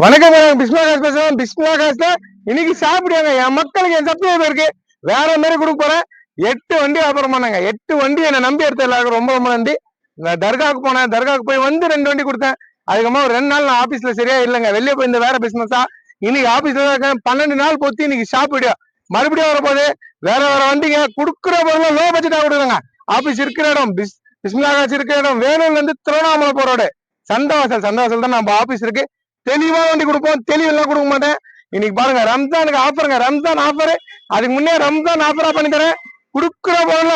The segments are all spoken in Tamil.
வணக்கம் பிஸ்மிலா காசு பேசுறேன். பிஸ்மிலா காசுல இன்னைக்கு சாப்பிடுவாங்க என் மக்களுக்கு, என் சப்ஸ்கிரைபருக்கு வேற மாதிரி கொடுக்க போறேன். 8 வண்டி வியாபாரம் பண்ணாங்க. 8 வண்டி என்னை நம்பி எடுத்த எல்லாருக்கும் ரொம்ப ரொம்ப நன்றி. நான் தர்காவுக்கு போனேன். தர்காவுக்கு போய் வந்து 2 வண்டி கொடுத்தேன். அதுக்கப்புறம் ஒரு 2 நாள் நான் ஆபீஸ்ல சரியா இல்லைங்க. வெளியே போய் இந்த வேற பிசினஸா இன்னைக்கு ஆபீஸ்ல தான் இருக்கேன். 12 நாள் போச்சு. இன்னைக்கு ஷாப் வீடியோ மறுபடியும் வரப்போது. வேற வேற வண்டிங்க கொடுக்குற பொருள் லோ பட்ஜெட்டா கொடுக்குறாங்க. ஆபீஸ் இருக்கிற இடம் பிஸ்மிலா காசு இருக்கிற இடம் வேலூர்ல இருந்து திருவண்ணாமலை போறோட சந்தவாசல் தான் நம்ம ஆபீஸ் இருக்கு. தெளிவா வண்டி கொடுப்போம். தெளிவெல்லாம் கொடுக்க மாட்டேன். இன்னைக்கு பாருங்க ரம்ஜானுக்கு ஆஃபருங்க. ரம்ஜான் ஆஃபர். அதுக்கு முன்னே ரம்ஜான் ஆஃபரா பண்ணி தரேன். கொடுக்குற பொருள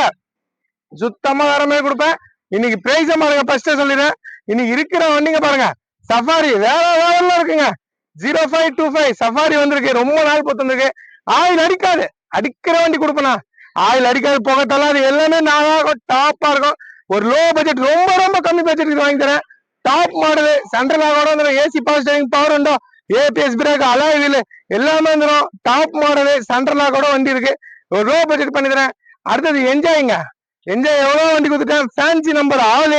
சுத்தமா வேற மாதிரி கொடுப்பேன். இன்னைக்கு பிரைஸ பாருங்க. ஃபர்ஸ்டே சொல்லிடுறேன். இன்னைக்கு இருக்கிற வண்டிங்க பாருங்க. சஃபாரி வேற லெவல்ல இருக்குங்க. 0525 சஃபாரி வந்திருக்கு. ரொம்ப நாள் பொத்து வந்திருக்கு. ஆயில் அடிக்காது. அடிக்கிற வண்டி கொடுப்பேனா. ஆயில் அடிக்காது, புகை தள்ளாது, எல்லாமே நாளாக டாப்பா இருக்கும். ஒரு லோ பட்ஜெட், ரொம்ப ரொம்ப கம்மி பட்ஜெட்டுக்கு வாங்கி தரேன். டாப் மாடலு சென்ட்ரல் ஆகோட AC power steering, power window, ABS brake, alloy wheel எல்லாமே வந்துடும். டாப் மாடலு சென்ட்ரல் ஆகோட வண்டி இருக்கு. ஒரு லோ பட்ஜெட் பண்ணி தரேன். அடுத்தது என்ஜாய்ங்க. என்ஜாய் எவ்வளவு வண்டி கொடுத்துட்டேன். Fancy number all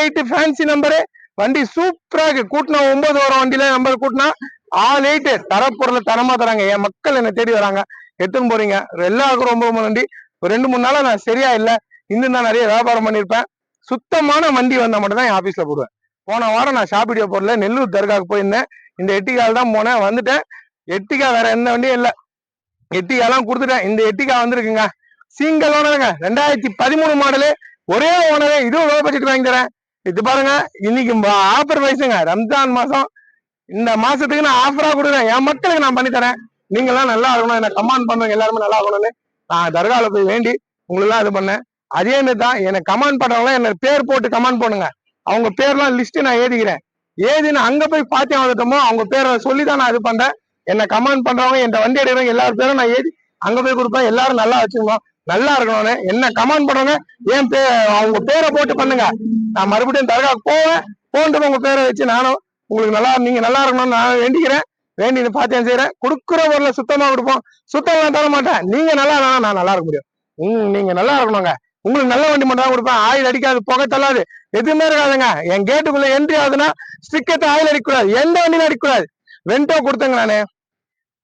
eight fancy number. வண்டி சூப்பரா இருக்கு. கூட்டினா 9 வரும் வண்டியில நம்பர் கூட்டினா ஆல் 8 தரப்பொருளை தரமா தராங்க. என் மக்கள் என்ன தேடி வராங்க. எடுத்துன்னு போறீங்க. எல்லாருக்கும் ரொம்ப ரொம்ப நன்றி. ஒரு 2-3 நாளா நான் சரியா இல்லை. இன்னும் தான் நிறைய வியாபாரம் பண்ணியிருப்பேன். சுத்தமான வண்டி வந்தா மட்டும் தான் என் ஆபீஸ்ல போடுவேன். போன வாரம் நான் ஷாப் வீடியோ போடல. நெல்லூர் தர்காவுக்கு போயிருந்தேன். இந்த எட்டிகால் தான் போனேன், வந்துட்டேன். எட்டிகா வேற எந்த வண்டியும் இல்லை. எட்டிகாலாம் கொடுத்துட்டேன். இந்த எட்டிகா வந்திருக்குங்க. சிங்கிள் ஓனருங்க. 2013 மாடலு. ஒரே ஓனரு. இதுவும் லோ பட்ஜெட் வாங்கி தரேன். இது பாருங்க. இன்னைக்கு ஆஃபர் வயசுங்க. ரம்ஜான் மாசம். இந்த மாசத்துக்கு நான் ஆஃபரா கொடுக்குறேன். என் மக்களுக்கு நான் பண்ணி தரேன். நீங்க எல்லாம் நல்லா இருக்கணும். என்ன கமெண்ட் பண்ணுங்க. எல்லாருமே நல்லா இருக்கணும்னு நான் தர்கால போய் வேண்டி உங்களுக்கு எல்லாம் இது பண்ணேன். அதே மாதிரி தான் எனக்கு கமெண்ட் பண்றவங்க என்ன பேர் போட்டு கமெண்ட் பண்ணுங்க. அவங்க பேர்லாம் லிஸ்ட் நான் ஏதிக்கிறேன். ஏதின்னு அங்க போய் பாத்தியம் வந்துட்டோமோ அவங்க பேரை சொல்லிதான் நான் இது பண்றேன். என்ன கமெண்ட் பண்றவங்க, என் வண்டி எடுக்கிறவங்க எல்லாரும் பேரும் நான் ஏதி அங்க போய் கொடுப்பேன். எல்லாரும் நல்லா வச்சுக்கணும், நல்லா இருக்கணும்னு. என்ன கமெண்ட் பண்றவங்க என் அவங்க பேரை போட்டு பண்ணுங்க. நான் மறுபடியும் தர்காவுக்கு போவேன். போன்ட்டு உங்க பேரை வச்சு நானும் உங்களுக்கு நல்லா, நீங்க நல்லா இருக்கணும்னு நான் வேண்டிக்கிறேன். வேண்டின்னு பாத்தியம் செய்யறேன். கொடுக்குற பொருளை சுத்தமா கொடுப்போம். சுத்தமா தர மாட்டேன். நீங்க நல்லா இருக்கணும், நான் நல்லா இருக்க முடியும். நீங்க நல்லா இருக்கணுங்க. உங்களுக்கு நல்ல வண்டி மட்டும் தான் கொடுப்பேன். ஆயில் அடிக்காது, புகை தள்ளாது, எதுவுமே இருக்காதுங்க. என் கேட்டுக்குள்ள என்ட்ரி ஆகுதுன்னா ஸ்டிக்கத்தை ஆயில் அடிக்கக்கூடாது. எந்த வண்டியிலும் அடிக்கக்கூடாது. வெண்டோ கொடுத்தங்க நானு.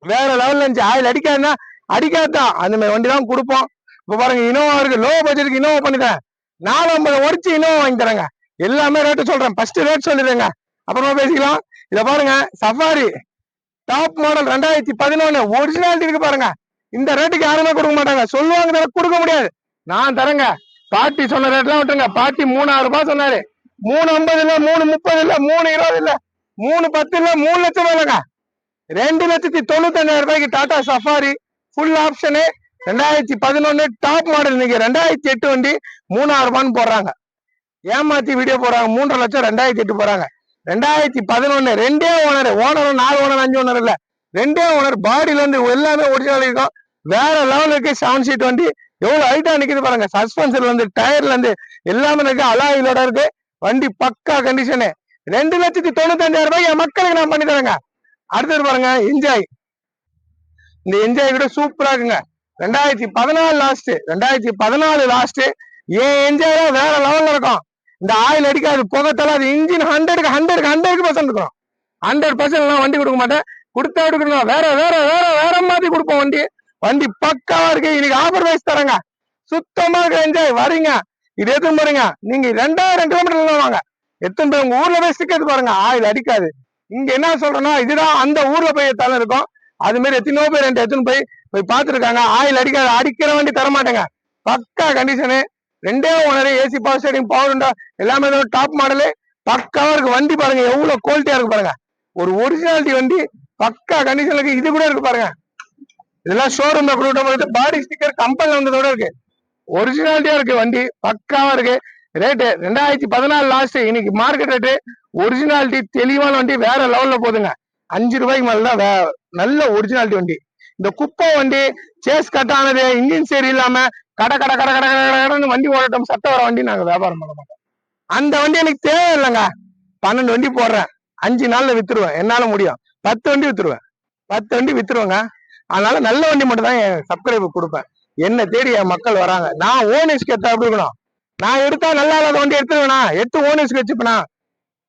வேற லெவல்ல இருந்துச்சு. ஆயில் அடிக்காதுன்னா அடிக்காதுதான். அந்த மாதிரி வண்டி தான் கொடுப்போம். இப்ப பாருங்க, இனோவா இருக்கு. லோ பட்ஜெட்டுக்கு இனோவா பண்ணிட்டேன். 450 உடச்சு இனோவா வாங்கி தரேங்க. எல்லாமே ரேட்டு சொல்றேன். ஃபர்ஸ்ட் ரேட் சொல்லிடுறேங்க, அப்புறமா பேசிக்கலாம். இத பாருங்க, சஃபாரி டாப் மாடல் 2011 ஒரிஜினாலிட்டி இருக்கு பாருங்க. இந்த ரேட்டுக்கு யாருமே கொடுக்க மாட்டாங்க. சொல்லுவாங்க, கொடுக்க முடியாது. நான் தரேங்க. பாட்டி சொன்ன ரேட்லாம் விட்டுருங்க. பாட்டி 3000 ரூபாய் சொன்னாரு. 350 இல்ல, 330 இல்ல, 320 இல்ல, 310 இல்ல, 3 லட்சம் இல்லைங்க. 2,95,000 ரூபாய்க்கு Tata safari full option 2011 top model. இன்னைக்கு 2008 வண்டி 3000 ரூபான்னு போடுறாங்க. ஏமாத்தி வீடியோ போடுறாங்க. 3.5 லட்சம் 2008 போறாங்க. 2011 ரெண்டே ஓனர். 4 ஓனர் 5 ஓனர் இல்ல, ரெண்டே ஓனர். பாடியில இருந்து எல்லாமே ஒரிஜினல் இருக்கும். வேற லெவல் இருக்கு. 7 சீட் வண்டி எவ்வளவு ஹைட்டா நிக்குது பாருங்க. சஸ்பென்சர்ல இருந்து டயர்ல இருந்து எல்லாமே இருக்கு. அலாயிலோட இருக்கு. வண்டி பக்கா கண்டிஷனு. 2,95,000 ரூபாய் என் மக்களுக்கு நான் பண்ணி தரேங்க. அடுத்தது பாருங்க, என்ஜாய். இந்த என்ஜாய் கூட சூப்பரா இருக்குங்க. 2014 லாஸ்ட். 2014 லாஸ்ட். ஏன் என்ஜாய் வேற லெவல்ல இருக்கும். இந்த ஆயில் அடிக்காது, புகை தள்ளாது, இன்ஜின் 100% இருக்கும். 100% வண்டி கொடுக்க மாட்டேன். கொடுத்தா எடுக்கணும். வேற வேற வேற வேற மாதிரி கொடுப்போம் வண்டி. வண்டி பக்காவா இருக்கு. இன்னைக்கு ஆஃபர் வைஸ் தரங்க. சுத்தமா இருக்கு. என்ஜாய் வரீங்க, இது எத்தனை போறீங்க. நீங்க 2000 கிலோமீட்டர் வாங்க. எத்தனை பேர் உங்க ஊர்ல போய் ஸ்டிக்கர் பாருங்க. ஆயில் அடிக்காது. இங்க என்ன சொல்றேன்னா, இதுதான் அந்த ஊர்ல போய் தலை இருக்கும். அது மாதிரி எத்தனையோ பேர் எத்தனை போய் பார்த்துருக்காங்க. ஆயில் அடிக்காது. அடிக்கிற வண்டி தர மாட்டேங்க. பக்கா கண்டிஷனு. ரெண்டே owner. AC power steering, power உண்டா, எல்லாமே டாப் மாடலு. பக்காவா இருக்கு. வண்டி பாருங்க எவ்வளவு குவாலிட்டியா இருக்கு பாருங்க. ஒரு ஒரிஜினாலிட்டி வண்டி பக்கா கண்டிஷன்ல இருக்கு. இது கூட இருக்கு பாருங்க. இதெல்லாம் ஷோரூம்ல கொடுத்த பாடி ஸ்டிக்கர் கம்பெனில வந்ததோட இருக்கு. ஒரிஜினாலிட்டியா இருக்கு. வண்டி பக்காவா இருக்கு. Rate 2014 last. இன்னைக்கு மார்க்கெட் ரேட்டு ஒரிஜினாலிட்டி தெளிவான வண்டி வேற லெவல்ல போதுங்க. 5 ரூபாய்க்கு மேலதான் நல்ல ஒரிஜினாலிட்டி வண்டி. இந்த குப்பை வண்டி, சேஸ் கட் ஆனது, இன்ஜின் சரி இல்லாம கட கட கட கட கடன்னு வண்டி ஓடட்டும், சத்த வர வண்டி நாங்க வியாபாரம் பண்ண மாட்டோம். அந்த வண்டி எனக்கு தேவை இல்லைங்க. 12 வண்டி போடுறேன். 5 நாள்ல வித்துருவேன். என்னால முடியும். 10 வண்டி வித்துருவேன். 10 வண்டி வித்துருவேங்க. அதனால நல்ல வண்டி மட்டும் தான் என் சப்ஸ்கிரைபர் கொடுப்பேன். என்ன தேடி என் மக்கள் வராங்க. நான் ஓனர்ஸ்க்கு எடுத்தா எப்படி இருக்கணும். நான் எடுத்தா நல்லா இல்லாத வண்டி எடுத்துருவேனா, எடுத்து ஓனர்ஸ்க்கு வச்சுப்பேனா.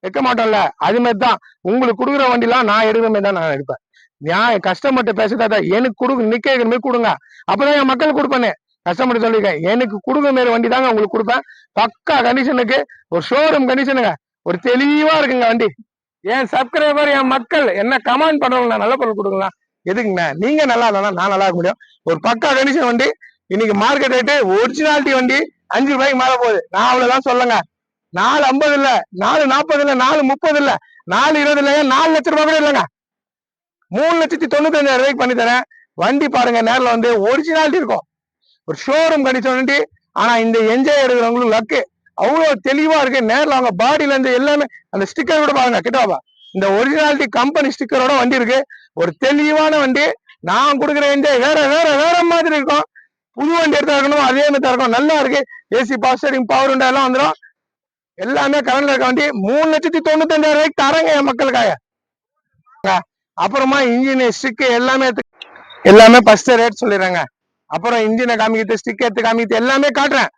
வைக்க மாட்டோம்ல. அது மாதிரிதான் உங்களுக்கு கொடுக்குற வண்டிலாம் நான் எடுக்கிற மாதிரி தான் நான் எடுப்பேன். நான் கஸ்டமர்கிட்ட பேசுறதா எனக்கு நிக்க வைக்கிற மாதிரி கொடுங்க, அப்பதான் என் மக்கள் கொடுப்பேன்னு கஸ்டமர் சொல்லியிருக்கேன். எனக்கு கொடுக்குற மாதிரி வண்டி தாங்க உங்களுக்கு கொடுப்பேன். பக்கா கண்டிஷனுக்கு, ஒரு ஷோரூம் கண்டிஷனுங்க, ஒரு தெளிவா இருக்குங்க வண்டி. என் சப்ஸ்கிரைபர் என் மக்கள் என்ன கமெண்ட் பண்றவங்க நல்ல பொருள் கொடுங்களா, எதுக்குங்க? நீங்க நல்லா இருந்தா நான் நல்லா இருக்க முடியும். ஒரு பக்கா கண்டிஷன் வண்டி. இன்னைக்கு மார்க்கெட் ரேட்டு ஒரிஜினாலிட்டி வண்டி 5 ரூபாய்க்கு மேல போகுது. நான் அவ்வளவுதான் சொல்லுங்க. 4.50 இல்ல, 4.40 இல்ல, 4.30 இல்ல, 4.20 இல்ல, 4 லட்சம் ரூபாய் கூட இல்லைங்க. 3,95,000 ரூபாய்க்கு பண்ணி தரேன். வண்டி பாருங்க, நேரில் வந்து ஒரிஜினாலிட்டி இருக்கும், ஒரு ஷோரூம் கண்டிஷன் வண்டி. ஆனா இந்த என்ஜாய் எடுக்கிறவங்களுக்கு லக்கு, அவ்வளவு தெளிவா இருக்கு. நேரில் அவங்க பாடியில இருந்து எல்லாமே, அந்த ஸ்டிக்கர் கூட பாருங்க கிட்டவா, இந்த ஒரிஜினாலிட்டி கம்பெனி ஸ்டிக்கரோட வண்டி இருக்கு. ஒரு தெளிவான வண்டி. நான் கொடுக்குற என்ஜாய் வேற வேற வேற மாதிரி இருக்கும். புது வண்டி எடுத்தா இருக்கணும், அதே மாதிரி இருக்கும். நல்லா இருக்கு. AC power steering power window எல்லாம் வந்துடும். எல்லாமே கரண்ட்ல இருக்க வண்டி. 3,95,000 ரூபாய்க்கு தரங்க என் மக்களுக்காக. அப்புறமா இன்ஜின் ஸ்டிக் எல்லாமே ஃபர்ஸ்ட் ரேட் சொல்லிடுறாங்க. அப்புறம் இன்ஜினை காமிக்கிட்டு, ஸ்டிக் எடுத்து காமிக்கிட்டு எல்லாமே காட்டுறேன்.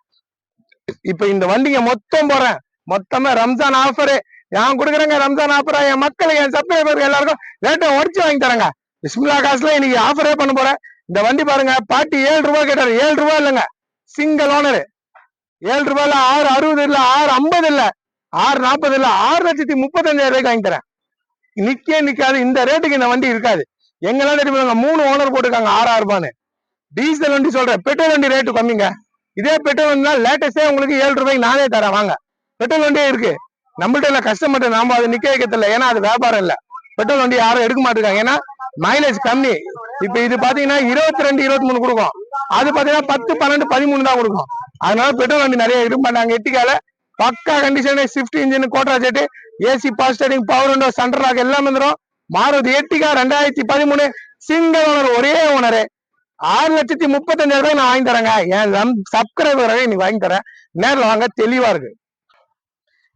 இப்ப இந்த வண்டிங்க மொத்தம் போறேன். மொத்தமா ரம்ஜான் ஆஃபரு நான் கொடுக்குறேங்க. ரம்ஜான் ஆஃபரா என் மக்களுக்கு, என் சப்ஸ்கிரைபருக்கு எல்லாருக்கும் ரேட்டை உடச்சு வாங்கி தரேங்க. பிஸ்மில்லா காசுல இன்னைக்கு ஆஃபரே பண்ண போறேன். இந்த வண்டி பாருங்க, பாட்டி 7 ரூபாய் கேட்டாரு. 7 ரூபாய் இல்லைங்க, சிங்கிள் ஓனர். 7 ரூபாய்ல 6.60 இல்ல, 6.50 இல்ல, 6.40 இல்ல, 6,35,000 ரூபாய்க்கு வாங்கி தரேன். நிக்காது. இந்த ரேட்டுக்கு இந்த வண்டி இருக்காது. எங்கெல்லாம் தெரியுமா, 3 ஓனர் போட்டுருக்காங்க 6,000 ரூபான்னு. டீசல் வண்டி சொல்றேன், பெட்ரோல் வண்டி ரேட்டு கம்மிங்க. இதே பெட்ரோல் வண்டினா லேட்டஸ்டே உங்களுக்கு 7 ரூபாய்க்கு நானே தரேன் வாங்க. பெட்ரோல் வண்டியே இருக்கு நம்மள்ட்ட. இல்ல கஸ்டமர்ட்ட நாம அதை நிக்க வைக்கிறதில்ல, ஏன்னா அது வியாபாரம் இல்ல. பெட்ரோல் வண்டி யாரும் எடுக்க மாட்டேங்காங்க, ஏன்னா மைலேஜ் கம்மி. இப்ப இது பாத்தீங்கன்னா 22, 23 கொடுக்கும். அது பாத்தீங்கன்னா 10, 12, 13 தான் கொடுக்கும். அதனால பெட்ரோல் வண்டி நிறைய எடுக்க மாட்டாங்க. எட்டிக்கால பக்கா கண்டிஷன், ஸ்விஃப்ட் இன்ஜின், கோட்ரா ஜெட், AC power steering power window, center lock எல்லாம் வந்துடும். மாருதி எட்டிகா 2013 சிங்கிள் ஓனர், ஒரே ஓனரு. 6,35,000 ரூபாய் நான் வாங்கி தரேங்க. என் சப்ஸ்கிரைபராக நீ வாங்கி தரேன். நேரில் வாங்க, தெளிவா இருக்கு.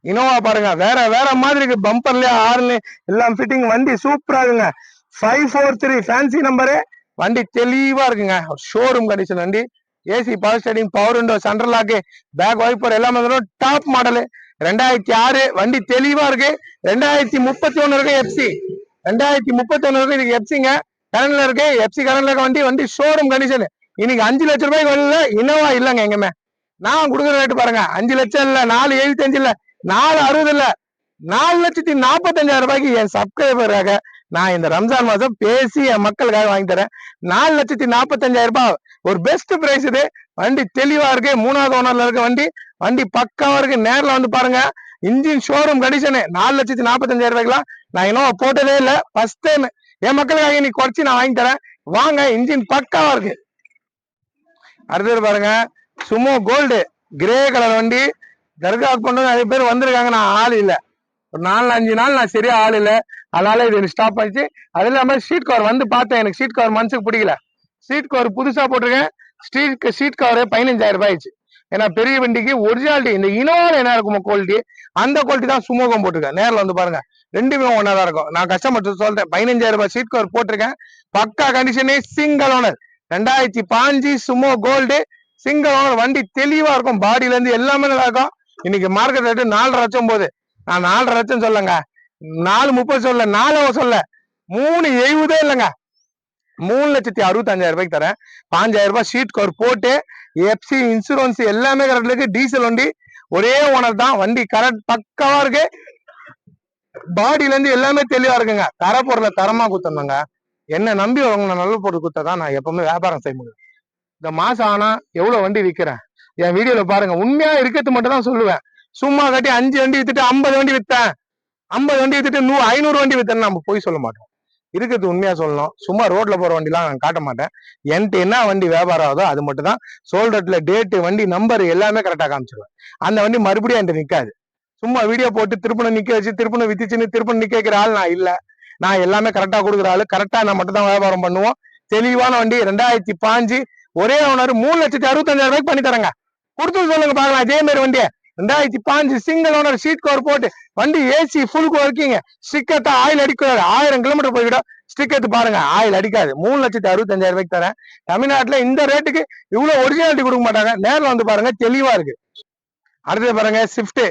இனோவா பாருங்க, வேற வேற மாதிரி இருக்கு. பம்பர்ல ஆறுல எல்லாம் ஃபிட்டிங். வண்டி சூப்பரா இருக்குங்க. 543 ஃபேன்சி நம்பரு. வண்டி தெளிவா இருக்குங்க. ஷோரூம் கண்டிஷன் வண்டி. AC power steering power window, central lock, back wiper எல்லாமே டாப் மாடலு. 2006 வண்டி தெளிவா இருக்கு. 2031 இருக்கு எஃப்சி. 2031 இருக்கு. இதுக்கு எஃப்சிங்க கரண்ட்ல இருக்கு. எஃப்சி கரண்ட்ல இருக்க வண்டி. வண்டி ஷோரூம் கண்டிஷன். இன்னைக்கு 5 லட்சம் ரூபாய்க்கு வரல இனோவா இல்லங்க எங்கமே. நான் கொடுக்குற ரேட்டு பாருங்க, 5 லட்சம் இல்ல, 4,75 இல்ல, 4,60 இல்ல, 4,45,000 ரூபாய்க்கு என் சப்ஸ்கிரைபராக நான் இந்த ரம்ஜான் மாசம் பேசி என் மக்களுக்காக வாங்கி தரேன். 4,45,000 ரூபாய் ஒரு பெஸ்ட் பிரைஸ் இது. வண்டி தெளிவா இருக்கு. 3வது ஓனர்ல இருக்க வண்டி. வண்டி பக்காவா இருக்கு. நேரில் வந்து பாருங்க. Engine showroom condition. 4,45,000 ரூபாய்க்குலாம் நான் இன்னும் போட்டதே இல்லை, ஃபர்ஸ்ட் டைம். என் மக்களுக்காக இன்னைக்கு குறைச்சி நான் வாங்கி தரேன் வாங்க. இன்ஜின் பக்காவா இருக்கு. அடுத்தது பாருங்க, சுமோ கோல்டு கிரே கலர் வண்டி. தர்காவுக்கு கொண்டு நிறைய பேர் வந்திருக்காங்க, நான் ஆள் இல்ல. ஒரு 4-5 நாள் நான் சரியா ஆள் இல்ல, அதனால இது ஸ்டாப் ஆயிடுச்சு. அது இல்லாம ஷீட் கவர் வந்து பார்த்தேன், எனக்கு ஷீட் கவர் மனசுக்கு பிடிக்கல. ஷீட் கவர் புதுசா போட்டிருக்கேன். ஷீட் கவர் 15,000 ரூபாய் ஆயிடுச்சு. ஏன்னா பெரிய வண்டிக்கு ஒரிஜினாலிட்டி இந்த இனோவால என்ன இருக்குமோ குவாலிட்டி, அந்த குவாலிட்டி தான் சுமோகம் போட்டிருக்கேன். நேரில் வந்து பாருங்க, ரெண்டுமே ஒன்னா தான் இருக்கும். நான் கஸ்டமர் சொல்றேன், 15,000 ரூபாய் ஷீட் கவர் போட்டிருக்கேன். பக்கா கண்டிஷனே, single owner. 2005 Sumo gold single owner. வண்டி தெளிவா இருக்கும், பாடியில இருந்து எல்லாமே நல்லா இருக்கும். இன்னைக்கு மார்க்கெட் ரேட்டு 4,50,000 லட்சம் போகுது. நான் 4,50,000 லட்சம் சொல்லுங்க, 4,30,000 சொல்ல, 4 சொல்ல, 3,70 இல்லைங்க, 3,65,000 ரூபாய்க்கு தரேன். 5,000 ரூபாய் ஷீட் கவர் போட்டு, எஃப்சி இன்சூரன்ஸ் எல்லாமே கரெக்ட் இருக்கு. டீசல் வண்டி, ஒரே ஓனர் தான். வண்டி கரெக்ட் பக்காவா இருக்கு. பாடியில இருந்து எல்லாமே தெளிவா இருக்குங்க. தர பொருளை தரமா குத்தணுங்க. என்ன நம்பி வரவங்க நல்ல பொருள் குத்ததான் நான் எப்பவுமே வியாபாரம் செய்ய முடியும். இந்த மாசம் ஆனா எவ்வளவு வண்டி விற்கிறேன் என் வீடியோல பாருங்க. உண்மையா இருக்கிறது மட்டும் தான் சொல்லுவேன். சும்மா கட்டி 5 வண்டி வித்துட்டு 50 வண்டி வித்தேன், 50 வண்டி வித்துட்டு 500 வண்டி வித்தேன்னு நம்ம போய் சொல்ல மாட்டோம். இருக்கிறது உண்மையா சொல்லணும். சும்மா ரோட்ல போற வண்டி எல்லாம் நான் காட்ட மாட்டேன். என்கிட்ட என்ன வண்டி வியாபாரம் ஆகுதோ அது மட்டும் தான். சோல்டர்ல டேட்டு, வண்டி நம்பர் எல்லாமே கரெக்டா காமிச்சிருவேன். அந்த வண்டி மறுபடியும் என்கிட்ட நிக்காது. சும்மா வீடியோ போட்டு திருப்பணம் நிக்க வச்சு திருப்பணம் வித்துச்சுன்னு திருப்பணம் நிக்க வைக்கிற ஆள் நான் இல்ல. நான் எல்லாமே கரெக்டா கொடுக்குற ஆளு. கரெக்டா நான் மட்டும் தான் வியாபாரம் பண்ணுவோம். தெளிவான வண்டி 2005 ஒரே ஓனர். 3,65,000 ரூபாய்க்கு பண்ணி தரேங்க. கொடுத்து சொல்லுங்க பாக்கலாம். இதே மாதிரி வண்டியை 2005 சிங்கிள் ஓனர், ஷீட் கவர் போட்டு, வண்டி AC full working. Sticker oil அடிக்காது. 1000 கிலோமீட்டர் போய்விடும். ஸ்டிக்கர் பாருங்க, ஆயில் அடிக்காது. 3,65,000 ரூபாய்க்கு தரேன். தமிழ்நாட்டுல இந்த ரேட்டுக்கு இவ்வளவு ஒரிஜினாலிட்டி கொடுக்க மாட்டாங்க. நேரில் வந்து பாருங்க, தெளிவா இருக்கு. அடுத்தது பாருங்க, ஸ்விஃப்ட்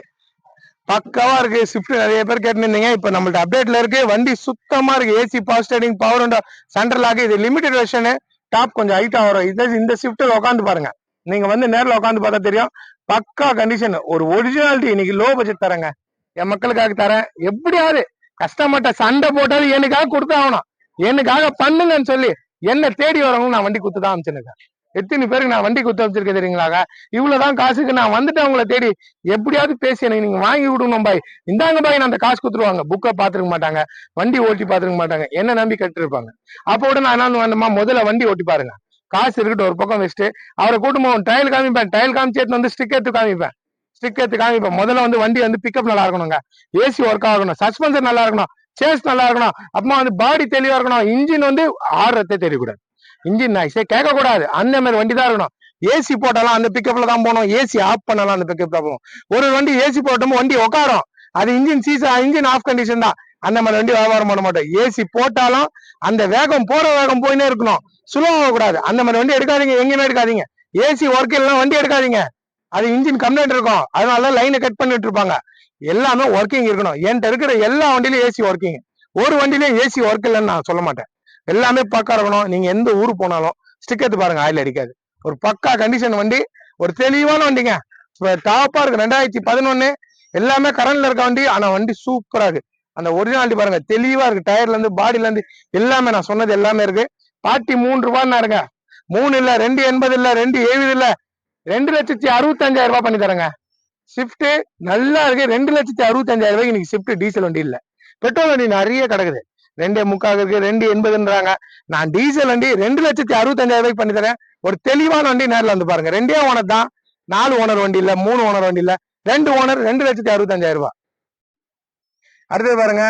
பக்காவா இருக்கு. ஸ்விஃப்ட் நிறைய பேர் கேட்டுருந்தீங்க. இப்ப நம்மள்ட்ட அப்டேட்ல இருக்கு. வண்டி சுத்தமா இருக்கு. AC power steering power window central lock. இது லிமிடெட் வெர்ஷன். டாப் கொஞ்சம் ஹைட்டா வரும். இந்த ஸ்விஃப்ட்ல உட்காந்து பாருங்க. நீங்க வந்து நேரில் உட்காந்து பார்த்தா தெரியும். பக்கா கண்டிஷன். ஒரு ஒரிஜினாலிட்டி. இன்னைக்கு லோ பட்ஜெட் தரேங்க. என் மக்களுக்காக தரேன். எப்படியாவது கஷ்டப்பட்ட சண்டை போட்டாலும் எனக்காக கொடுத்தாகணும். எனக்காக பண்ணுங்கன்னு சொல்லி என்ன தேடி வரவங்க நான் வண்டி குத்துதான் அமைச்சிருக்கேன். எத்தனை பேருக்கு நான் வண்டி குத்து வச்சிருக்கேன் தெரியுங்களாங்க. இவ்வளவுதான் காசுக்கு நான் வந்துட்டு அவங்கள தேடி எப்படியாவது பேசி எனக்கு நீங்க வாங்கி விடணும் பாய், இந்தாங்க பாய், நான் அந்த காசு குத்துருவாங்க. புக்கை பாத்துருக்க மாட்டாங்க, வண்டி ஓட்டி பாத்துருக்க மாட்டாங்க, என்ன நம்பி கட்டிருப்பாங்க. அப்போ நான் என்ன வேணுமா, முதல்ல வண்டி ஓட்டி பாருங்க. காசு இருக்கட்டும் ஒரு பக்கம் வச்சுட்டு அவரை கூட்டும் ட்ரையல் காமிப்பேன். ட்ரையல் காமிச்சு வந்து ஸ்டிக் எடுத்து காமிப்பேன். ஸ்டிக் எடுத்து காமிப்பேன். முதல்ல வந்து வண்டி வந்து பிக்கப் நல்லா இருக்கணுங்க, ஏசி ஒர்க் ஆகணும், சஸ்பென்சர் நல்லா இருக்கணும், சேஸ் நல்லா இருக்கணும், அப்புறமா வந்து பாடி தெளிவா இருக்கணும், இன்ஜின் வந்து ஆடுறதே தெரியக்கூடாது, இன்ஜின் நாய்ஸே கேட்க கூடாது. அந்த மாதிரி வண்டி தான் இருக்கணும். ஏசி போட்டாலும் அந்த பிக்கப்ல தான் போகணும், ஏசி ஆஃப் பண்ணாலும் அந்த பிக்கப் தான் போகணும். ஒரு வண்டி ஏசி போட்டோம் வண்டி உட்காரும், அது இன்ஜின் ஆஃப் கண்டிஷன் தான். அந்த மாதிரி வண்டி வியாபாரம் பண்ண மாட்டோம். ஏசி போட்டாலும் அந்த வேகம் போற வேகம் போயினே இருக்கணும், ஸ்லோ ஆகக்கூடாது. அந்த மாதிரி வண்டி எடுக்காதீங்க, எங்கேயுமே எடுக்காதீங்க. ஏசி ஒர்க் இல்லைன்னா வண்டி எடுக்காதீங்க. அது இன்ஜின் கம்ப்ளைண்ட் இருக்கும், அதனால லைனை கட் பண்ணிட்டு இருப்பாங்க. எல்லாமே ஒர்க்கிங் இருக்கணும். என்கிட்ட இருக்கிற எல்லா வண்டியிலும் ஏசி ஒர்க்கிங். ஒரு வண்டியிலும் ஏசி ஒர்க் இல்லைன்னு நான் சொல்ல மாட்டேன். எல்லாமே பக்கா இருக்கணும். நீங்க எந்த ஊரு போனாலும் ஸ்டிக் எடுத்து பாருங்க, ஆயில் அடிக்காது. ஒரு பக்கா கண்டிஷன் வண்டி, ஒரு தெளிவான வண்டிங்க. டாப்பா இருக்கு. 2011 எல்லாமே கரண்ட்ல இருக்க வண்டி. ஆனா வண்டி சூப்பரா இருக்கு. அந்த ஒரிஜினாலிட்டி பாருங்க, தெளிவா இருக்கு. டயர்ல இருந்து பாடியில இருந்து எல்லாமே நான் சொன்னது எல்லாமே இருக்கு. பாட்டி 3 ரூபான்னு இருங்க. 3 இல்ல, 280 இல்ல, 270 இல்ல, 2,65,000 ரூபாய் பண்ணி தரேங்க. ஸ்விஃப்ட் நல்லா இருக்கு. 2,65,000 ரூபாய்க்கு இன்னைக்கு ஸ்விஃப்ட் டீசல் வண்டி இல்ல. பெட்ரோல் வண்டி நிறைய கிடக்குது. 2.75 இருக்கு, 280ன்றாங்க. நான் டீசல் வண்டி 2,65,000 ரூபாய்க்கு பண்ணி தரேன். ஒரு தெளிவான வண்டி நேரில் வந்து பாருங்க. 2 ஓனர் தான், 4 ஓனர் வண்டி இல்ல, 3 ஓனர் வண்டி இல்ல, 2 ஓனர், 2,65,000 ரூபாய். அடுத்தது பாருங்க,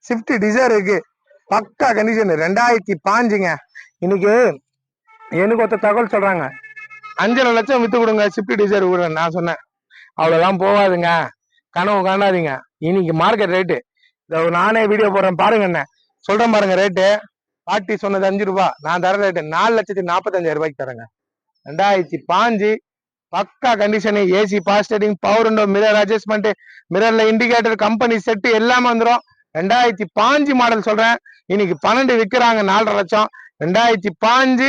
ஸ்விஃப்ட் டிசைர் இருக்கு. பக்கா கண்டிஷன், 2005ங்க. இன்னைக்கு எனக்கு ஒருத்த தகவல் சொல்றாங்க, 5,5 லட்சம் வித்து கொடுங்க ஸ்விஃப்ட் டிசைர் கொடுங்க. நான் சொன்னேன் அவ்வளவுதான் போவாதுங்க, கனவு காணாதீங்க. இன்னைக்கு மார்க்கெட் ரேட்டு நானே வீடியோ போடுறேன் பாருங்க, என்ன சொல்றேன் பாருங்க. ரேட்டு பாட்டி சொன்னது 5 ரூபாய், நான் தர ரேட்டு 4,45,000 ரூபாய்க்கு தரேங்க. 2005 பக்கா condition. AC power steering power window mirror adjustment, மிரர்ல இண்டிகேட்டர் கம்பெனி செட்டு எல்லாமே வந்துடும். 2005 மாடல் சொல்றேன். இன்னைக்கு 12 விற்கிறாங்க, 4,5 லட்சம். 2005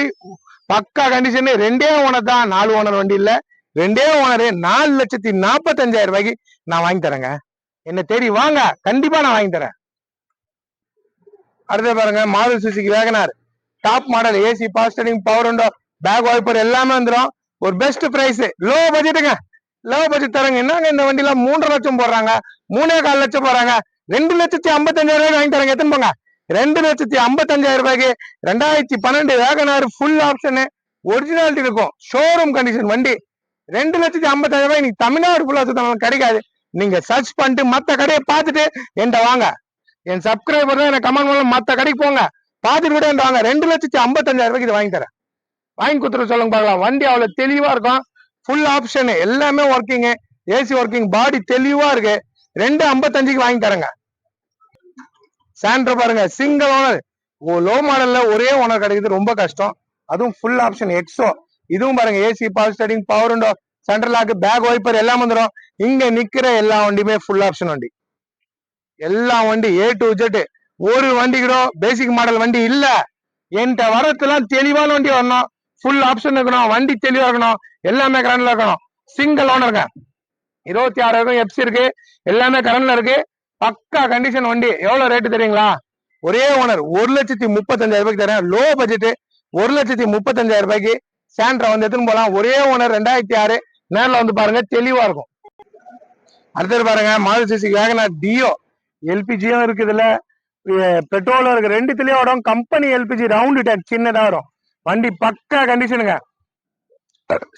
பக்கா கண்டிஷனு. 2 ஓனர் தான், 4 ஓனர் வண்டி இல்ல, 2 ஓனரு. 4,45,000 ரூபாய்க்கு நான் வாங்கி தரேங்க. என்ன தேடி வாங்க, கண்டிப்பா நான் வாங்கி தரேன். அடுத்த பாருங்க, Maruti Suzuki Wagon R top model. AC power steering power window back wiper எல்லாமே வந்துடும். ஒரு பெஸ்ட் பிரைஸ், லோ பட்ஜெட்டுங்க. லோ பட்ஜெட் தரங்க. என்னங்க இந்த வண்டியில 3,5 லட்சம் போடுறாங்க, 3,4 லட்சம் போறாங்க. 2,55,000 ரூபாய்க்கு வாங்கி தரங்க. எத்தனை போங்க, 2,55,000 ரூபாய்க்கு 2012 வேகனார் ஃபுல் ஆப்ஷனு, ஒரிஜினாலிட்டி இருக்கும், ஷோரூம் கண்டிஷன் வண்டி. 2,55,000 ரூபாய் நீங்க தமிழ்நாடு ஃபுல்லா சுத்தம் கிடைக்காது. நீங்க சர்ச் பண்ணிட்டு மத்த கடையை பார்த்துட்டு என்கிட்ட வாங்க. என் சப்ஸ்கிரைபர் தான் எனக்கு கமெண்ட் பண்ண, மத்த கடைக்கு போங்க, பார்த்துட்டு கூட வாங்க. 2,55,000 ரூபாய்க்கு இதை வாங்கி தரேன். வாங்கி கொடுத்துட்டு சொல்லுங்க பார்க்கலாம். வண்டி அவ்வளவு தெளிவா இருக்கும், ஃபுல் ஆப்ஷன் எல்லாமே ஒர்க்கிங், ஏசி ஒர்க்கிங், பாடி தெளிவா இருக்கு. 2,55,000 வாங்கி தரேங்க. சாண்ட்ரோ பாருங்க, சிங்கிள் ஓனர். லோ மாடல்ல ஒரே ஓனர் கிடைக்குது ரொம்ப கஷ்டம். அதுவும் ஃபுல் ஆப்ஷன் எக்ஸோ. இதுவும் பாருங்க, AC power steering power window central lock back wiper எல்லாம் வந்துடும். இங்க நிக்கிற எல்லா வண்டியுமே ஃபுல் ஆப்ஷன் வண்டி. எல்லா வண்டி A to Z. ஒரு வண்டி கூட பேசிக் மாடல் வண்டி இல்ல. என்கிட்ட வரத்துலாம் தெளிவான வண்டி வரணும், ஃபுல் ஆப்ஷன் இருக்கணும், வண்டி தெளிவா இருக்கணும், எல்லாமே கரண்ட்ல இருக்கணும். சிங்கிள் ஓனருங்க. 26,000 எப்சி இருக்கு, எல்லாமே கரண்ட்ல இருக்கு. பக்கா கண்டிஷன் வண்டி. எவ்வளவு ரேட்டு தெரியுங்களா? ஒரே ஓனர் 1,35,000 ரூபாய்க்கு தரேன். லோ பட்ஜெட் 1,35,000 ரூபாய்க்கு சாண்ட்ரா வந்து எடுத்துன்னு போலாம். ஒரே ஓனர் 2006. நேரில் வந்து பாருங்க, தெளிவா இருக்கும். அடுத்தது பாருங்க, மாருதி சுசுகி வேகனார் டியோ. எல்பிஜியும் இருக்கு இதுல, பெட்ரோலும் இருக்கு. ரெண்டுத்துலயும் வரும். கம்பெனி எல்பிஜி ரவுண்டு டேங்க் சின்னதா வரும். வண்டி பக்கா கண்டிஷனுங்க.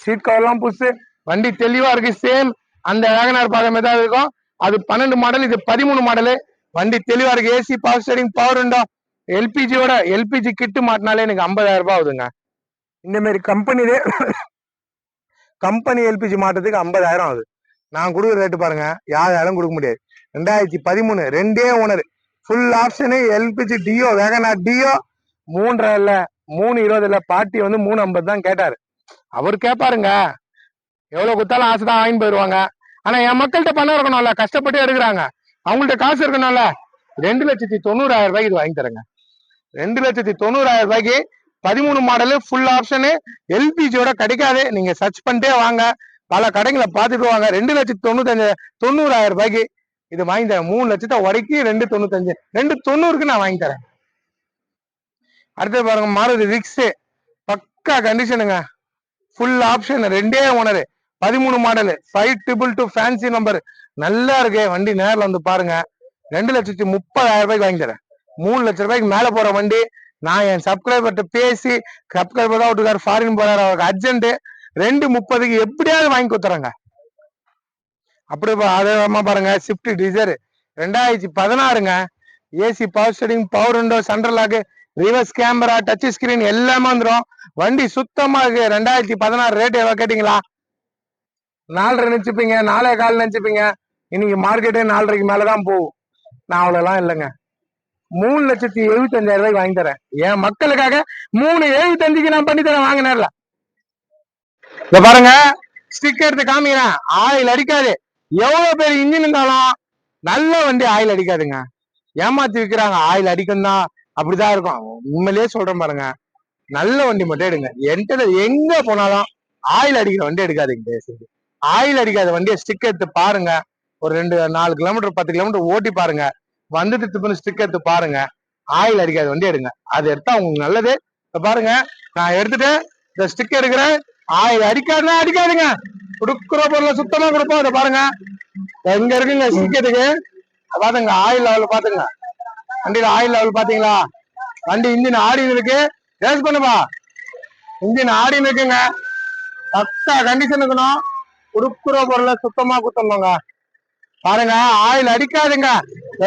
சீட் கவர் எல்லாம் புதுசு, வண்டி தெளிவா இருக்கு. சேம் அந்த வேகனார் பாகம் தான் இருக்கும். அது 12 மாடல், இது 13 மாடலு. வண்டி தெளிவா இருக்கு. AC power steering power window. எல்பிஜியோட எல்பிஜி கிட்டு மாட்டினாலே எனக்கு 50,000 ரூபாய் ஆகுதுங்க. இந்த மாதிரி கம்பெனி எல்பிஜி மாட்டதுக்கு 50,000 ஆகுது. நான் கொடுக்குற ரேட்டு பாருங்க, யாராலும் கொடுக்க முடியாது. 2013 2 owner full option LPG Duo WagonR Duo. 3,5 இல்ல, 3,20 இல்ல, பாட்டி வந்து 3,50 தான் கேட்டாரு. அவர் கேட்பாருங்க, எவ்வளவு கொடுத்தாலும் ஆசைதான் வாங்கி போயிருவாங்க. ஆனா என் மக்கள்கிட்ட பணம் இருக்கணும்ல, கஷ்டப்பட்டு எடுக்கிறாங்க, அவங்கள்ட்ட காசு இருக்கணும்ல. 2,90,000 ரூபாய்க்கு இது வாங்கி தரேங்க. 2,90,000 ரூபாய்க்கு 13 மாடலு ஃபுல் ஆப்ஷனு எல்பிஜியோட கிடைக்காது. நீங்க சர்ச் பண்ணிட்டே வாங்க, பல கடைகளை பார்த்துட்டு வாங்க. 2,90,000 ரூபாய்க்கு இது வாங்கி தரேன். 3 லட்சத்தை உடைக்கி 2,95, 2,90க்கு நான் வாங்கி தரேன். அடுத்து பாருங்க மாருதி ரிக்ஸ், பக்கா கண்டிஷனுங்க, full option, 2 owner, 13 model, 522 fancy number, நல்லா இருக்கு வண்டி. நேரில் வந்து பாருங்க. 2,30,000 ரூபாய்க்கு வாங்கி தரேன். 3 லட்சம் ரூபாய்க்கு மேல போற வண்டி. நான் என் சப்ஸ்கிரைபர்கிட்ட பேசி, சப்ஸ்கிரைபர் தான் விட்டுக்காரு, ஃபாரின் போறாரு, அவருக்கு அர்ஜென்ட், 2,30க்கு எப்படியாவது வாங்கி கொடுத்துறேங்க. அப்படி அதே பாருங்க ஸ்விஃப்ட் டிசைர் 2016ங்க, AC, power steering, power window, central lock, reverse camera, touch screen எல்லாமே வந்துடும். வண்டி சுத்தமா இருக்கு. 2016 ரேட் எவ்வளவு கேட்டீங்களா? 4.5 நினைச்சுப்பீங்க, 4.25 நினைச்சுப்பீங்க. இன்னைக்கு மார்க்கெட்டே 4.5க்கு மேலதான் போகும். நான் அவ்வளவுலாம் இல்லைங்க. 3,75,000 ரூபாய்க்கு வாங்கி தரேன். என் மக்களுக்காக 3,75க்கு நான் பண்ணி தரேன். வாங்க நேரில். இத பாருங்க, ஸ்டிக்கர் எடுத்து காமிக்கிறேன். ஆயில் அடிக்காது. எவ்வளவு பேர் இன்ஜின் இருந்தாலும் நல்ல வண்டி ஆயில் அடிக்காதுங்க. ஏமாத்தி விற்கிறாங்க, ஆயில் அடிக்கும் தான், அப்படிதான் இருக்கும். உண்மையிலேயே சொல்றேன் பாருங்க, நல்ல வண்டி மட்டும் எடுங்க. என்கிட்ட எங்க போனாலும் ஆயில் அடிக்கிற வண்டி எடுக்காதீங்க. ஆயில் அடிக்காத வண்டியை ஸ்டிக் எடுத்து பாருங்க. ஒரு 2-4 கிலோமீட்டர் 10 கிலோமீட்டர் ஓட்டி பாருங்க. வந்துட்டு திருப்பி ஸ்டிக் எடுத்து பாருங்க. ஆயில் அடிக்காத வண்டி எடுங்க. அது எடுத்தா உங்களுக்கு நல்லது. பாருங்க, நான் எடுத்துட்டு இந்த ஸ்டிக் எடுக்கிறேன். ஆயில் அடிக்காதுன்னா அடிக்காதுங்க. கொடுக்குற பொருளை சுத்தமா கொடுப்போம். அதை பாருங்க, எங்க இருக்குங்க ஸ்டிக் எடுக்கு பாத்துங்க. ஆயில் லெவல் பாத்துங்க. வண்டியில ஆயில் லெவல் பாத்தீங்களா? வண்டி இன்ஜின் ஆடின்னு இருக்கு. ரேஸ் பண்ணுப்பா. இன்ஜின் ஆடின்னு இருக்குங்க. பக்கா கண்டிஷன் இருக்கணும். கொடுக்குற பொருளை சுத்தமா குத்தணுங்க. பாருங்க, ஆயில் அடிக்காதுங்க.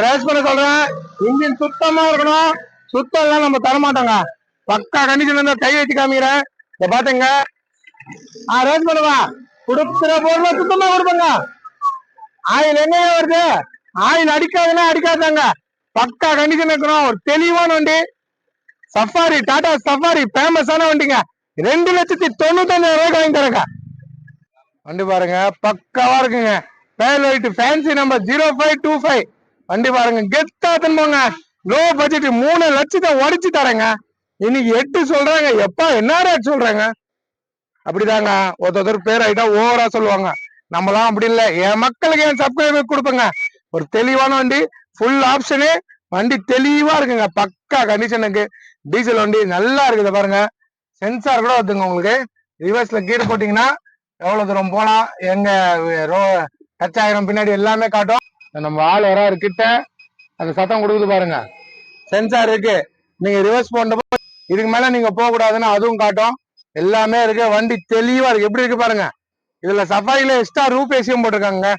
ரேஸ் பண்ண சொல்றேன். இன்ஜின் சுத்தமா இருக்கணும். சுத்தம் எல்லாம் நம்ம தரமாட்டோங்க. பக்கா கண்டிஷன் இருந்தா கை வச்சு காமிக்கிறேன். இத பாத்துங்க. ரேஸ் பண்ணுவா. கொடுக்குற பொருளை சுத்தமா கொடுப்பங்க. ஆயில் எங்க வருது? ஆயில் அடிக்காதுன்னா அடிக்காதாங்க. பக்கா கண்டிஷன் இருக்கணும். ஒரு தெளிவான வண்டி. சஃபாரி, டாடா சஃபாரி ஃபேமஸான வண்டிங்க. 2,95,000 ரூபாய்க்கு வாங்கி தரங்க. வண்டி பாருங்க, பக்காவா இருக்குங்க. பேல் லைட் ஃபேன்சி நம்பர் 0525. வண்டி பாருங்க, கெத்தா தருவாங்க. லோ பட்ஜெட் 3 லட்சத்தை உடைச்சு தரேங்க. இன்னைக்கு 8 சொல்றாங்க. எப்பா என்ன ரேட் சொல்றாங்க? அப்படிதாங்க, ஒருத்தர் பேர் ஆயிட்டா ஓவரா சொல்லுவாங்க. நம்மளாம் அப்படி இல்லை. என் மக்களுக்கு என் சப்ஸ்கிரைபர் கொடுப்பேங்க. ஒரு தெளிவான வண்டி, ஃபுல் ஆப்ஷனு, வண்டி தெளிவா இருக்குங்க. பக்கா கண்டிஷனுக்கு டீசல் வண்டி நல்லா இருக்குது. பாருங்க, சென்சார் கூட வருதுங்க உங்களுக்கு. ரிவர்ஸ்ல கீர் போட்டீங்கன்னா எவ்வளவு தூரம் போலாம், எங்க டச் ஆயிரம் பின்னாடி எல்லாமே காட்டும். நம்ம ஆள் வராரு கிட்ட, அந்த சத்தம் கொடுக்குது பாருங்க. சென்சார் இருக்கு. நீங்க ரிவர்ஸ் போனப்போ இதுக்கு மேல நீங்க போக கூடாதுன்னு அதுவும் காட்டும். எல்லாமே இருக்கு. வண்டி தெளிவா இருக்கு. எப்படி இருக்கு பாருங்க. இதுல சஃபாரில எக்ஸ்ட்ரா ரூப் ஏசியும் போட்டிருக்காங்க.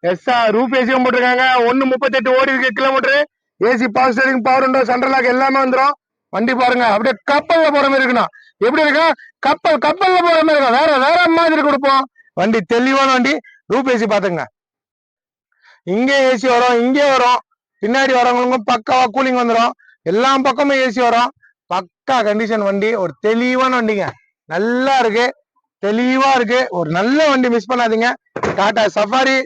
எக்ஸ்ட்ரா ரூப் ஏசியும் போட்டிருக்காங்க. 1.38 ஓடி இருக்கு kilometre. AC, power steering, power window, central lock எல்லாமே வந்துடும். வண்டி பாருங்க, அப்படியே கப்பல்ல போற மாதிரி இருக்கணும். எப்படி இருக்கா? கப்பல்ல போற மாதிரி இருக்கும். வேற மாதிரி கொடுப்போம். வண்டி தெளிவான வண்டி. ரூப் ஏசி பாத்துங்க. இங்கே ஏசி வரும், இங்கே வரும். பின்னாடி வரவங்களுக்கும் பக்காவா கூலிங் வந்துடும். எல்லா பக்கமும் ஏசி வரும். பக்கா கண்டிஷன் வண்டி. ஒரு தெளிவான வண்டிங்க. நல்லா இருக்கு, தெளிவா இருக்கு. ஒரு நல்ல வண்டி, மிஸ் பண்ணாதீங்க. டாடா சஃபாரி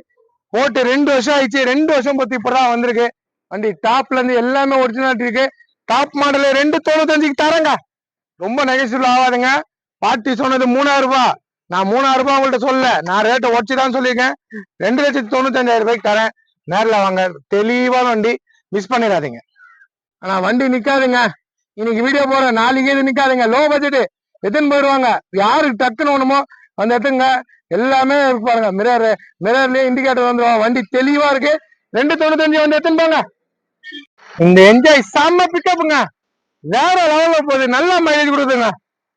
போட்டு 2 வருஷம் ஆயிடுச்சு. 2 வருஷம் பத்தி இப்பதான் வந்திருக்கு. வண்டி டாப்ல இருந்து எல்லாமே ஒரிஜினாலிட்டி இருக்கு. டாப் மாடல் 2,95க்கு தரங்க. ரொம்ப நெகட்டிவ் ஆகாதுங்க. பார்ட்டி சொன்னது 3,000 ரூபாய். நான் 3,000 ரூபாய் உங்கள்ட்ட சொல்ல, நான் ரேட்டை உடச்சுதான் சொல்லியிருக்கேன். 2,95,000 ரூபாய்க்கு தரேன். நேரில் வாங்க. தெளிவான வண்டி, மிஸ் பண்ணிடாதீங்க. ஆனா வண்டி நிக்காதுங்க. இன்னைக்கு வீடியோ போற, நாளைக்கு இது நிக்காதுங்க. லோ பட்ஜெட் எத்தனை போயிடுவாங்க. யாருக்கு டக்குன்னு ஒண்ணுமோ அந்த எத்துங்க. எல்லாமே பாருங்க. மிரர்லயே இண்டிகேட்டர் வந்துடும். வண்டி தெளிவா இருக்கு. 2,95 வந்து எத்தனை போங்க. இந்த என்ஜாய் செம்ம பிக்கப்புங்க. வேற லெவல்ல போகுது. நல்ல மைலேஜ் கொடுக்குங்க.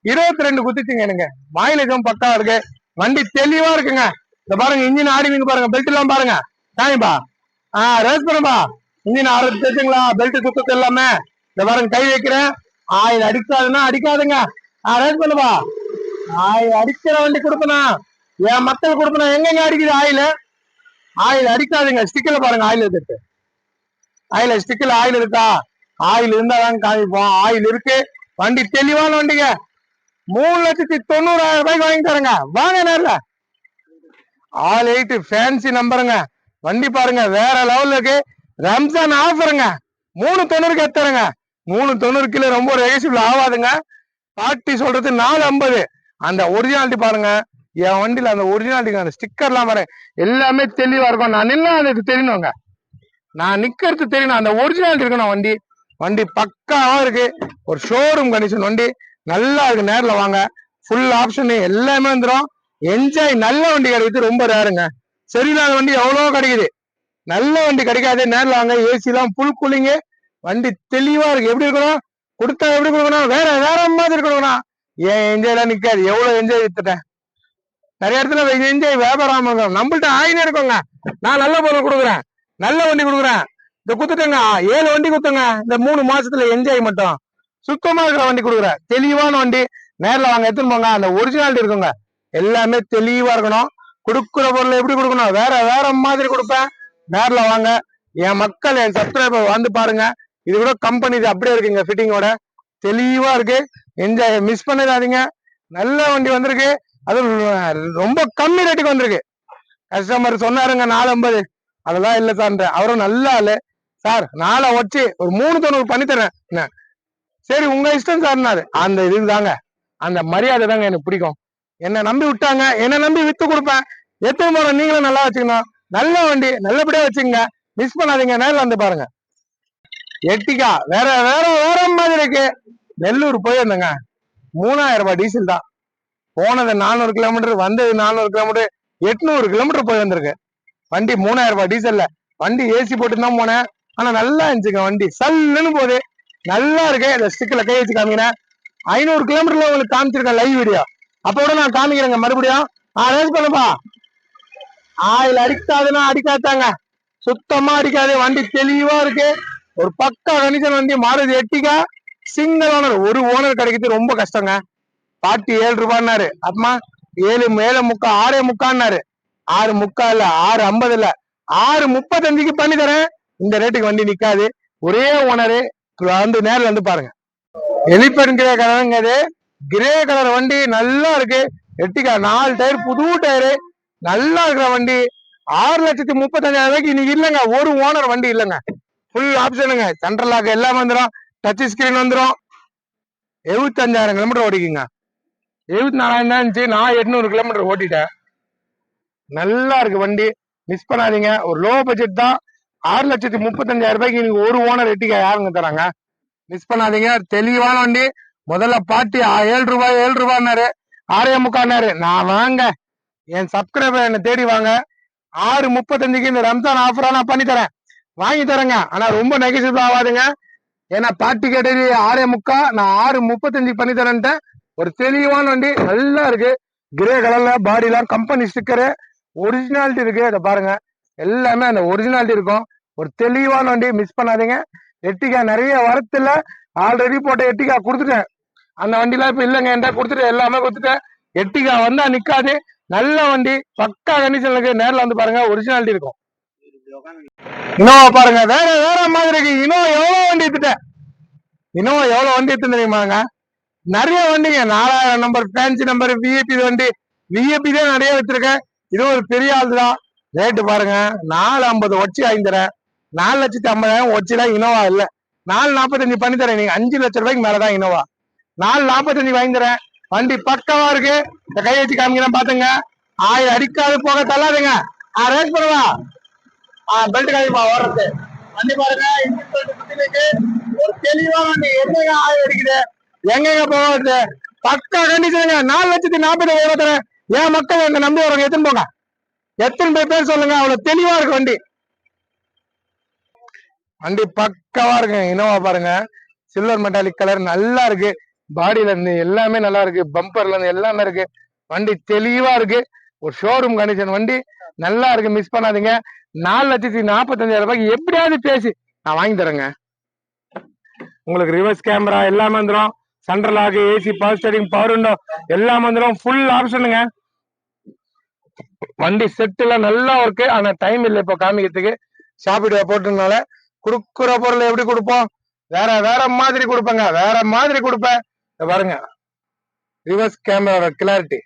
22 குத்திச்சுங்க எனக்கு. மைலேஜும் பக்கா இருக்கு. வண்டி தெளிவா இருக்குங்க. இந்த பாருங்க, இன்ஜின் ஆடிங்க பாருங்க. பெல்ட் எல்லாம் பாருங்க. தாய்ப்பா, ரேஸ் பண்ணுப்பா. இன்ஜின் ஆடுறது தெரிஞ்சுங்களா? பெல்ட் சுத்தத்து எல்லாமே. இந்த பாருங்க, கை வைக்கிறேன். ஆயில் அடிக்காதுன்னா அடிக்காதுங்க. ரேஸ் பண்ணுப்பா. ஆயில் அடிக்கிற வண்டி கொடுப்பனா, என் மக்கள் கொடுப்பனா. எங்கெங்க அடிக்குது ஆயில்? ஆயில் அடிக்காதுங்க. ஸ்டிக்கர்ல பாருங்க, ஆயில் இருக்கு. ஆயில் ஸ்டிக்கர்ல ஆயில் இருக்கா? ஆயில் இருந்தாதான் காமிப்போம். ஆயில் இருக்கு. வண்டி தெளிவான வண்டிங்க. 3,90,000 ரூபாய்க்கு வாங்கி தரங்க. வாங்க நேரில். ஆல் 8 ஃபேன்சி நம்பருங்க. வண்டி பாருங்க வேற லெவல்ல இருக்கு. ரம்ஜான் ஆஃபருங்க. 390 எத்தருங்க. 390 கிலோ ரொம்ப ரெகசிபிள் ஆகாதுங்க. பாட்டி சொல்றது 450. அந்த ஒரிஜினாலிட்டி பாருங்க. என் வண்டியில அந்த ஒரிஜினாலிட்டி அந்த ஸ்டிக்கர்லாம் பாருங்க எல்லாமே தெளிவா இருக்கும். நான் நின்னா அதுக்கு தெரியணுங்க. நான் நிக்கிறது தெரியணும். அந்த ஒரிஜினாலிட்டி இருக்கணும் வண்டி. வண்டி பக்காவா இருக்கு. ஒரு ஷோரூம் கண்டிஷன் வண்டி நல்லா இருக்கு. நேர்ல வாங்க. ஃபுல் ஆப்ஷன் எல்லாமே வந்துடும். என்ஜாய். நல்ல வண்டி கிடைக்குது ரொம்ப ரேருங்க. சரியில்லாத வண்டி எவ்வளவோ கிடைக்குது. நல்ல வண்டி கிடைக்காது. நேர்ல வாங்க. ஏசி எல்லாம் ஃபுல் கூலிங்கு. வண்டி தெளிவா இருக்கு. எப்படி இருக்கணும் கொடுத்தா எப்படி கொடுக்கணும் வேற வேற மாதிரி இருக்கணும்னா ஏன் என்ஜாய் எல்லாம் நிக்காது. எவ்வளவு என்ஜாய் வித்துட்டேன். நிறைய இடத்துல என்ஜாய் வியாபாரம் நம்மள்ட்ட ஆயிரம் இருக்குங்க. நான் நல்ல பொருள் கொடுக்குறேன். நல்ல வண்டி கொடுக்குறேன். இந்த குத்துட்டேங்க 7 வண்டி குத்துங்க. இந்த 3 மாசத்துல என்ஜாய் மட்டும் சுத்தமா இருக்கிற வண்டி கொடுக்குறேன். தெளிவான வண்டி. நேர்ல வாங்க எடுத்துன்னு போங்க. அந்த ஒரிஜினாலிட்டி இருக்குங்க. எல்லாமே தெளிவா இருக்கணும். கொடுக்குற பொருள் எப்படி கொடுக்கணும் வேற வேற மாதிரி கொடுப்பேன். நேர்ல வாங்க. என் மக்கள் என் சப்ஸ்கிரைபர் வந்து பாருங்க. இது கூட கம்பெனி இது அப்படியே இருக்குங்க. ஃபிட்டிங்கோட தெளிவா இருக்கு. என்ஜாய் மிஸ் பண்ணிடாதீங்க. நல்ல வண்டி வந்திருக்கு. அது ரொம்ப கம்மி ரேட்டுக்கு வந்திருக்கு. கஸ்டமர் சொன்னாருங்க 450. அதெல்லாம் இல்ல சார். அவரும் நல்ல ஆளு சார். 4 வச்சு ஒரு 390 பண்ணி தரேன். சரி உங்க இஷ்டம் சார்னாரு. அந்த இதுதாங்க அந்த மரியாதை தாங்க எனக்கு பிடிக்கும். என்ன நம்பி விட்டாங்க. என்ன நம்பி வித்து கொடுப்பேன். எத்தனை முறை நீங்களும் நல்லா வச்சுக்கணும். நல்ல வண்டி நல்லபடியா வச்சுங்க. மிஸ் பண்ணாதீங்க. நேரில் வந்து பாருங்க. எட்டிக்கா வேற வேற வேற மாதிரி இருக்கு. நெல்லூர் போயிருந்தேங்க. 3000 ரூபாய் டீசல் தான். போனது 400 கிலோமீட்டர், வந்தது 400 கிலோமீட்டர், 800 கிலோமீட்டர் போய் வந்திருக்கு. வண்டி 3000 ரூபாய் டீசல்ல. வண்டி ஏசி போட்டு தான் போனேன். ஆனா நல்லா இருந்துச்சுங்க. வண்டி சல்லுன்னு போகுது. நல்லா இருக்கு. இந்த ஸ்டிக்ல கை வச்சு காமிக்கிறேன். 500 கிலோமீட்டர்ல உங்களுக்கு காமிச்சிருக்கேன் லைவ் வீடியோ. அப்போட நான் காமிக்கிறேங்க மறுபடியும். ரேஸ் பண்ணுப்பா. ஆயில் அடிக்காதுன்னா அடிக்காதாங்க. சுத்தமா அடிக்காது. வண்டி தெளிவா இருக்கு. ஒரு பக்கா கண்டிஷன் வண்டி. மாறுதி எட்டிக்கா சிங்கிள் ஓனர். ஒரு ஓனர் கிடைக்கிறது ரொம்ப கஷ்டங்க. பாட்டி 7 ரூபான்னாரு. அம்மா 7 7.75 6.75 6.75 இல்ல 6.50 இல்ல 6.35க்கு பண்ணி தரேன். இந்த ரேட்டுக்கு வண்டி நிக்காது. ஒரே ஓனரு வந்து நேர்ல வந்து பாருங்க. எலிபென்ட் கிரே கலருங்கிறது. கிரே கலர் வண்டி நல்லா இருக்கு. எட்டிக்கா 4 டயர் புது டயரு நல்லா இருக்கிற வண்டி. 6,35,000 ரூபாய்க்கு இன்னைக்கு இல்லைங்க. ஒரு ஓனர் வண்டி இல்லைங்க. ஃபுல் ஆப்ஷனுங்க. சென்ட்ரல் லாக் எல்லாம் வந்துடும். டச் ஸ்கிரீன் வந்துடும். 75,000 கிலோமீட்டர் ஓடிக்குங்க. 74,000 தான் இருந்துச்சு. நான் 800 கிலோமீட்டர் ஓட்டிட்டேன். நல்லா இருக்கு வண்டி. மிஸ் பண்ணாதீங்க. ஒரு லோ பட்ஜெட் தான். 6,35,000 ரூபாய்க்கு இன்னைக்கு ஒரு ஓனர் எட்டிக்கா யாருங்க தராங்க. மிஸ் பண்ணாதீங்க. தெளிவான வண்டி. முதல்ல பாட்டி 7 ரூபாய் 7 ரூபாய்னாரு. 6.75. நான் வாங்க. என் சப்ஸ்கிரைபர் என்ன தேடி வாங்க. 6.35க்கு இந்த ரம்ஜான் ஆஃபரா நான் பண்ணி தரேன். வாங்கி தரேங்க. ஆனா ரொம்ப நெகட்டிவ் ஆகாதுங்க. ஏன்னா பாட்டி கேட்டது 6.75. நான் 6.35 பண்ணி தரேன்ட்டு. ஒரு தெளிவான வண்டி. நல்லா இருக்கு. கிரே கலர்ல பாடிலாம் கம்பெனி ஸ்டிக்கரு. ஒரிஜினாலிட்டி இருக்கு. அதை பாருங்க. எல்லாமே அந்த ஒரிஜினாலிட்டி இருக்கும். ஒரு தெளிவான வண்டி. மிஸ் பண்ணாதீங்க. எட்டிக்கா நிறைய வரத்துல ஆல்ரெடி போட்ட எட்டிக்கா கொடுத்துட்டேன். அந்த வண்டிலாம் இப்ப இல்லைங்க. என்கிட்ட கொடுத்துட்டு எல்லாமே கொடுத்துட்டேன். எட்டிக்கா வந்தா நிக்காது. நல்ல வண்டி. பக்கா கண்டிஷன் இருக்கு. நேரில் வந்து பாருங்க. ஒரிஜினாலிட்டி இருக்கும். இனோவா பாருங்க. வேற வேற மாதிரி இருக்கு. இனோவா எவ்வளவு வண்டி எடுத்துட்டேன். இனோவா எவ்வளவு வண்டி எடுத்து தெரியுமாங்க. நிறைய வண்டிங்க. 4000 நம்பர் ஃபேன்சி நம்பர் விஐபி வண்டி. விஐபி தான் நிறைய வச்சிருக்கேன். இது ஒரு பெரிய ஆள் தான். ரேட்டு பாருங்க. 4.50 வச்சு வாங்கி தரேன். 4,50,000 வச்சுதான் இனோவா இல்ல. 4.45 பண்ணி தரேன். நீங்க 5 லட்சம் ரூபாய்க்கு மேலதான் இனோவா. 4.45 வாங்கி தரேன். வண்டி பக்கவா இருக்கு. இந்த கை வச்சு காமிக்கிறேன் பாத்துங்க. ஆயில் அடிக்காது போக தள்ளாதுங்க. ரேஸ் பண்ணுவா. பெல்ட் காமிப்பா ஓடுறது. வண்டி பாருங்க. ஒரு தெளிவா வண்டி. எங்க ஆயில் அடிக்குது எங்க போக பக்கா கண்டிஷனுங்க. 4,40,000 தரேன். ஏன் மக்கள் என்ன நம்பி வரவங்க எத்தனை போங்க. எத்தனை பேர் சொல்லுங்க. அவ்வளவு தெளிவா இருக்கு வண்டி. வண்டி பக்கவா இருக்கு. இனோவா பாருங்க. சில்வர் மெட்டாலிக் கலர் நல்லா இருக்கு. பாடியில இருந்து எல்லாமே நல்லா இருக்கு. பம்பர்ல இருந்து எல்லாமே இருக்கு. வண்டி தெளிவா இருக்கு. ஒரு ஷோரூம் கண்டிஷன் வண்டி. நல்லா இருக்கு. மிஸ் பண்ணாதீங்க. 4,45,000 ரூபாய்க்கு எப்படியாவது பேசி நான் வாங்கி தரேங்க. உங்களுக்கு ரிவர்ஸ் கேமரா எல்லாமே வந்துடும். Central lock, AC, power steering, power window எல்லாம் வந்துடும். ஃபுல் ஆப்ஷனுங்க. வண்டி செட்டுல நல்லா இருக்கு. ஆனா டைம் இல்லை இப்போ காமிக்கிறதுக்கு. ஷாப்பிடுவா போட்டதுனால குடுக்குற பொருள் எப்படி கொடுப்போம். வேற வேற மாதிரி கொடுப்பேங்க. வேற மாதிரி கொடுப்பேன். பாருங்க ரிவர்ஸ் கேமரா கிளாரிட்டி.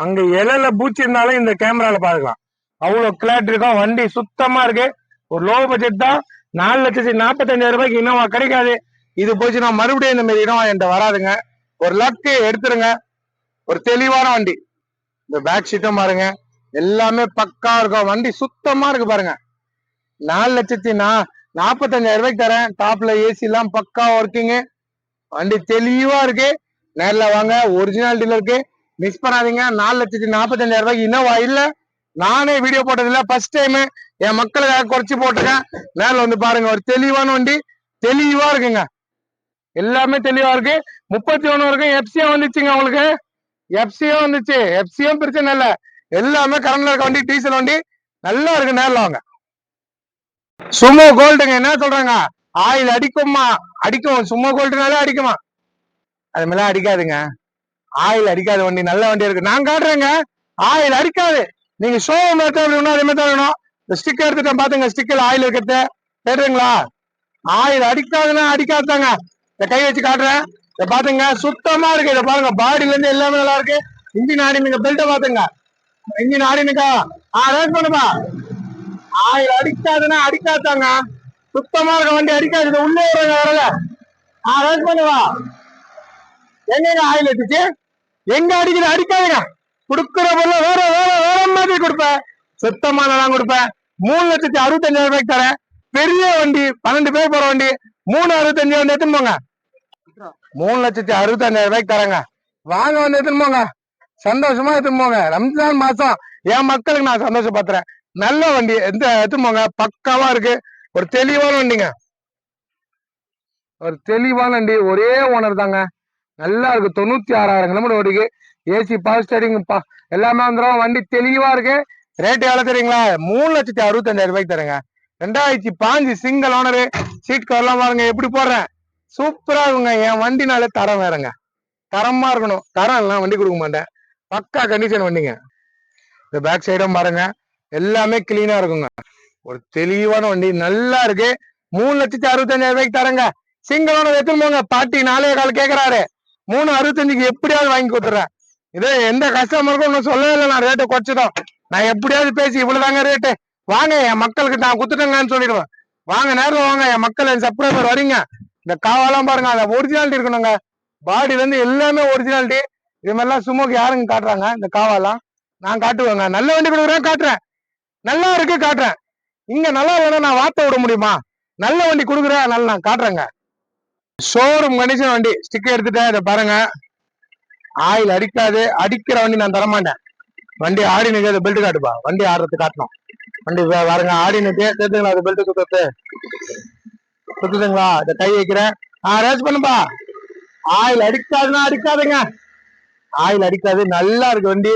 அங்க இலையில பூச்சி இருந்தாலும் இந்த கேமரால பாக்கலாம். அவ்வளவு கிளாரிட்டி இருக்கும். வண்டி சுத்தமா இருக்கு. ஒரு லோ பட்ஜெட் தான். 4,45,000 ரூபாய்க்கு இனோவா கிடைக்காது. இது போச்சுன்னா மறுபடியும் இந்த மாதிரி இனோவா என்கிட்ட வராதுங்க. ஒரு லக்கு எடுத்துருங்க. ஒரு தெளிவான வண்டி. இந்த பேக் சீட்டும் பாருங்க, எல்லாமே பக்கா இருக்கும். வண்டி சுத்தமா இருக்கு பாருங்க. 4,45,000 ரூபாய்க்கு தரேன். டாப்ல ஏசி எல்லாம் பக்கா ஒர்க்கிங். வண்டி தெளிவா இருக்கு. நேர்ல வாங்க, ஒரிஜினாலிட்டியில இருக்கு. மிஸ் பண்ணாதீங்க. 4,45,000 ரூபாய்க்கு இனோவா இல்ல. நானே வீடியோ போட்டது இல்ல, ஃபர்ஸ்ட் டைம் என் மக்களுக்காக குறைச்சு போட்டிருக்கேன். நேரில் வந்து பாருங்க. ஒரு தெளிவான வண்டி, தெளிவா இருக்குங்க. எல்லாமே தெளிவா இருக்கு. 31 வரைக்கும் எஃப்சியும் வந்துச்சுங்க. உங்களுக்கு எஃப்சியும் வந்துச்சு. எஃப்சியும் பிரச்சனை இல்ல. எல்லாமே கரண்ட்ல இருக்க வண்டி, டீசல் வண்டி நல்லா இருக்கு. நேரில் வாங்க. சுமோ கோல்டுங்க. என்ன சொல்றாங்க, ஆயில் அடிக்குமா? அடிக்கும். சுமோ கோல்டுனாலே அடிக்குமா? அது மாதிரிலாம் அடிக்காதுங்க. ஆயில் அடிக்காத வண்டி, நல்ல வண்டி இருக்கு. நான் காட்டுறேங்க, ஆயில் அடிக்காது. நீங்க ஷோ வேணும், அதே மாதிரி தான் வேணும். இந்த ஸ்டிக்கர் எடுத்துட்டேன் பாத்துங்க. ஸ்டிக்கர் ஆயில் இருக்கிறது கேட்டுங்களா? ஆயில் அடிக்காதுன்னா அடிக்காதாங்க. இந்த கை வச்சு காட்டுறேன். இதை பாத்துங்க, சுத்தமா இருக்கு. இதை பாருங்க, பாடியில இருந்து எல்லாமே நல்லா இருக்கு. இன்ஜின் ஆடினுங்க. பெல்ட்டை பாத்துங்க. இன்ஜின் ஆடினுக்கா ரேஸ் பண்ணுப்பா. ஆயில் அடிக்காதுன்னா அடிக்காதாங்க. சுத்தமா இருக்க வண்டி அடிக்காது. இது உள்ளே வரல. ரேஸ் பண்ணுவா. எங்க ஆயில் வச்சுச்சு? எங்க அடிக்குது? அடிக்காதுங்க. கொடுக்குற பொருள் வேற வேற வேற மாதிரி கொடுப்பேன். சுத்தமானதான் கொடுப்பேன். 3,65,000 ரூபாய்க்கு தரேன். பெரிய வண்டி, 12 பேர் போற வண்டி. 3,65 வந்து எடுத்துன்னு போங்க. 3,65,000 ரூபாய்க்கு தரேங்க. வாங்க, வந்து எடுத்துன்னு போங்க. சந்தோஷமா எடுத்துன்னு போங்க. ரம்ஜான் மாசம் என் மக்களுக்கு நான் சந்தோஷப்படுத்துறேன். நல்ல வண்டி எடுத்துன்னு போங்க. பக்காவா இருக்கு. ஒரு தெளிவான வண்டிங்க. ஒரு தெளிவான வண்டி. ஒரே ஓனர் தாங்க. நல்லா இருக்கு. 96,000 கிலோமீட்டர் ஓடிக்கு. ஏசி பவர் ஸ்டேரிங் எல்லாமே வந்துடும். வண்டி தெளிவா இருக்கு. ரேட் எவ்வளவு தெரியுங்களா? 3,65,000 ரூபாய்க்கு தரேங்க. 2005 சிங்கிள் ஓனரு. சீட் கவர்லாம் பாருங்க எப்படி போடுறேன். சூப்பரா இருக்குங்க. என் வண்டினால தரம் வேறங்க. தரமா இருக்கணும். தரம் எல்லாம் வண்டி கொடுக்க மாட்டேன். பக்கா கண்டிஷன் வண்டிங்க. இந்த பேக் சைடும் பாருங்க, எல்லாமே கிளீனா இருக்குங்க. ஒரு தெளிவான வண்டி, நல்லா இருக்கு. 3,65,000 ரூபாய்க்கு தரேங்க. சிங்கிள் ஓனர் எடுத்துன்னு போங்க. பாட்டி 4,4 கேக்குறாரு. 3,65 எப்படியாவது வாங்கி கொடுத்துறேன். இதே எந்த கஸ்டமருக்கும் ஒன்னும் சொல்லவே இல்லை. நான் ரேட்டை குறைச்சிடும். நான் எப்படியாவது பேசி இவ்வளவுதாங்க ரேட்டு, வாங்க என் மக்களுக்கு நான் குத்துட்டேங்கன்னு சொல்லிடுவேன். வாங்க, நேரில் வாங்க. என் மக்கள், என் சப்ஸ்கிரைபர் வரீங்க. இந்த காவெல்லாம் பாருங்க, அந்த ஒரிஜினாலிட்டி இருக்கணுங்க. பாடியில இருந்து எல்லாமே ஒரிஜினாலிட்டி. இது மாதிரிலாம் சும்மாக்கு யாருங்க காட்டுறாங்க? இந்த காவெல்லாம் நான் காட்டுவேங்க. நல்ல வண்டி கொடுக்குறேன், காட்டுறேன். நல்லா இருக்கு, காட்டுறேன். இங்க நல்லா இல்லைன்னா நான் வார்த்தை விட முடியுமா? நல்ல வண்டி கொடுக்குறேன், அதனால நான் காட்டுறேங்க. ஷோரூம் கண்டிஷன் வண்டி. ஸ்டிக்கர் எடுத்துட்டேன். இதை பாருங்க, ஆயில் அடிக்காது. அடிக்கிற வண்டி நான் தரமாட்டேன். வண்டி ஆடி நிற்க, பெல்ட் காட்டுப்பா. வண்டி ஆடுறது காட்டணும். வண்டி பாருங்க, ஆடி நிற்க. சேர்த்துங்களா? அது பெல்ட் சுத்தத்து சுத்துதுங்களா? இதை கை வைக்கிறேன். ரேஸ் பண்ணுப்பா. ஆயில் அடிக்காதுன்னா அடிக்காதுங்க. ஆயில் அடிக்காது. நல்லா இருக்கு வண்டி.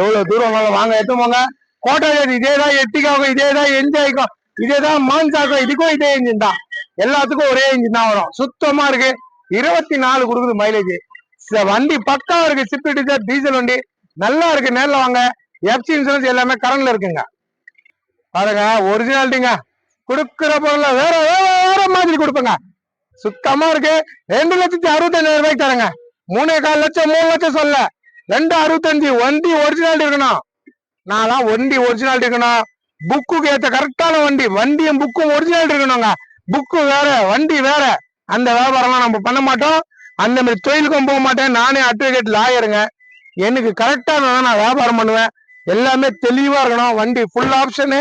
எவ்வளவு தூரம் வாங்க, எடுத்து போங்க. கோட்டை இதேதான் எட்டிக்காகும், இதேதான் என்ஜாய்க்கும், இதேதான் மான்சாக்கும். இதுக்கும் இதே இன்ஜின் தான். எல்லாத்துக்கும் ஒரே இன்ஜின் தான் வரும். சுத்தமா இருக்கு. 24 கொடுக்குது மைலேஜ். வண்டி பக்கா இருக்கு. ஷிஃப்ட் டீசல், டீசல் வண்டி நல்லா இருக்கு. நேர்ல வாங்க. எஃப்சி இன்சூரன்ஸ் எல்லாமே கரண்ட்ல இருக்குங்க. பாருங்க, ஒரிஜினாலிட்டிங்க. கொடுக்குற பொருள் வேற வேற வேற மாதிரி கொடுப்பேங்க. சுத்தமா இருக்கு. 2,65,000 ரூபாய்க்கு தரேங்க. 3,4 லட்சம் 3 லட்சம் சொல்ல, 2,65. வண்டி ஒரிஜினாலிட்டி இருக்கணும். நான் வண்டி ஒரிஜினாலிட்டி இருக்கணும். புக்குக்கு ஏத்த கரெக்டான வண்டி. வண்டியும் புக்கும் ஒரிஜினாலிட்டி இருக்கணுங்க. புக்கு வேற, வண்டி வேற. அந்த வியாபாரம்லாம் நம்ம பண்ண மாட்டோம். அந்த மாதிரி தொழிலுக்கும் போக மாட்டேன். நானே அட்வொகேட், லாயருங்க. எனக்கு கரெக்டா நான் வியாபாரம் பண்ணுவேன். எல்லாமே தெளிவா இருக்கணும். வண்டி ஃபுல் ஆப்ஷனு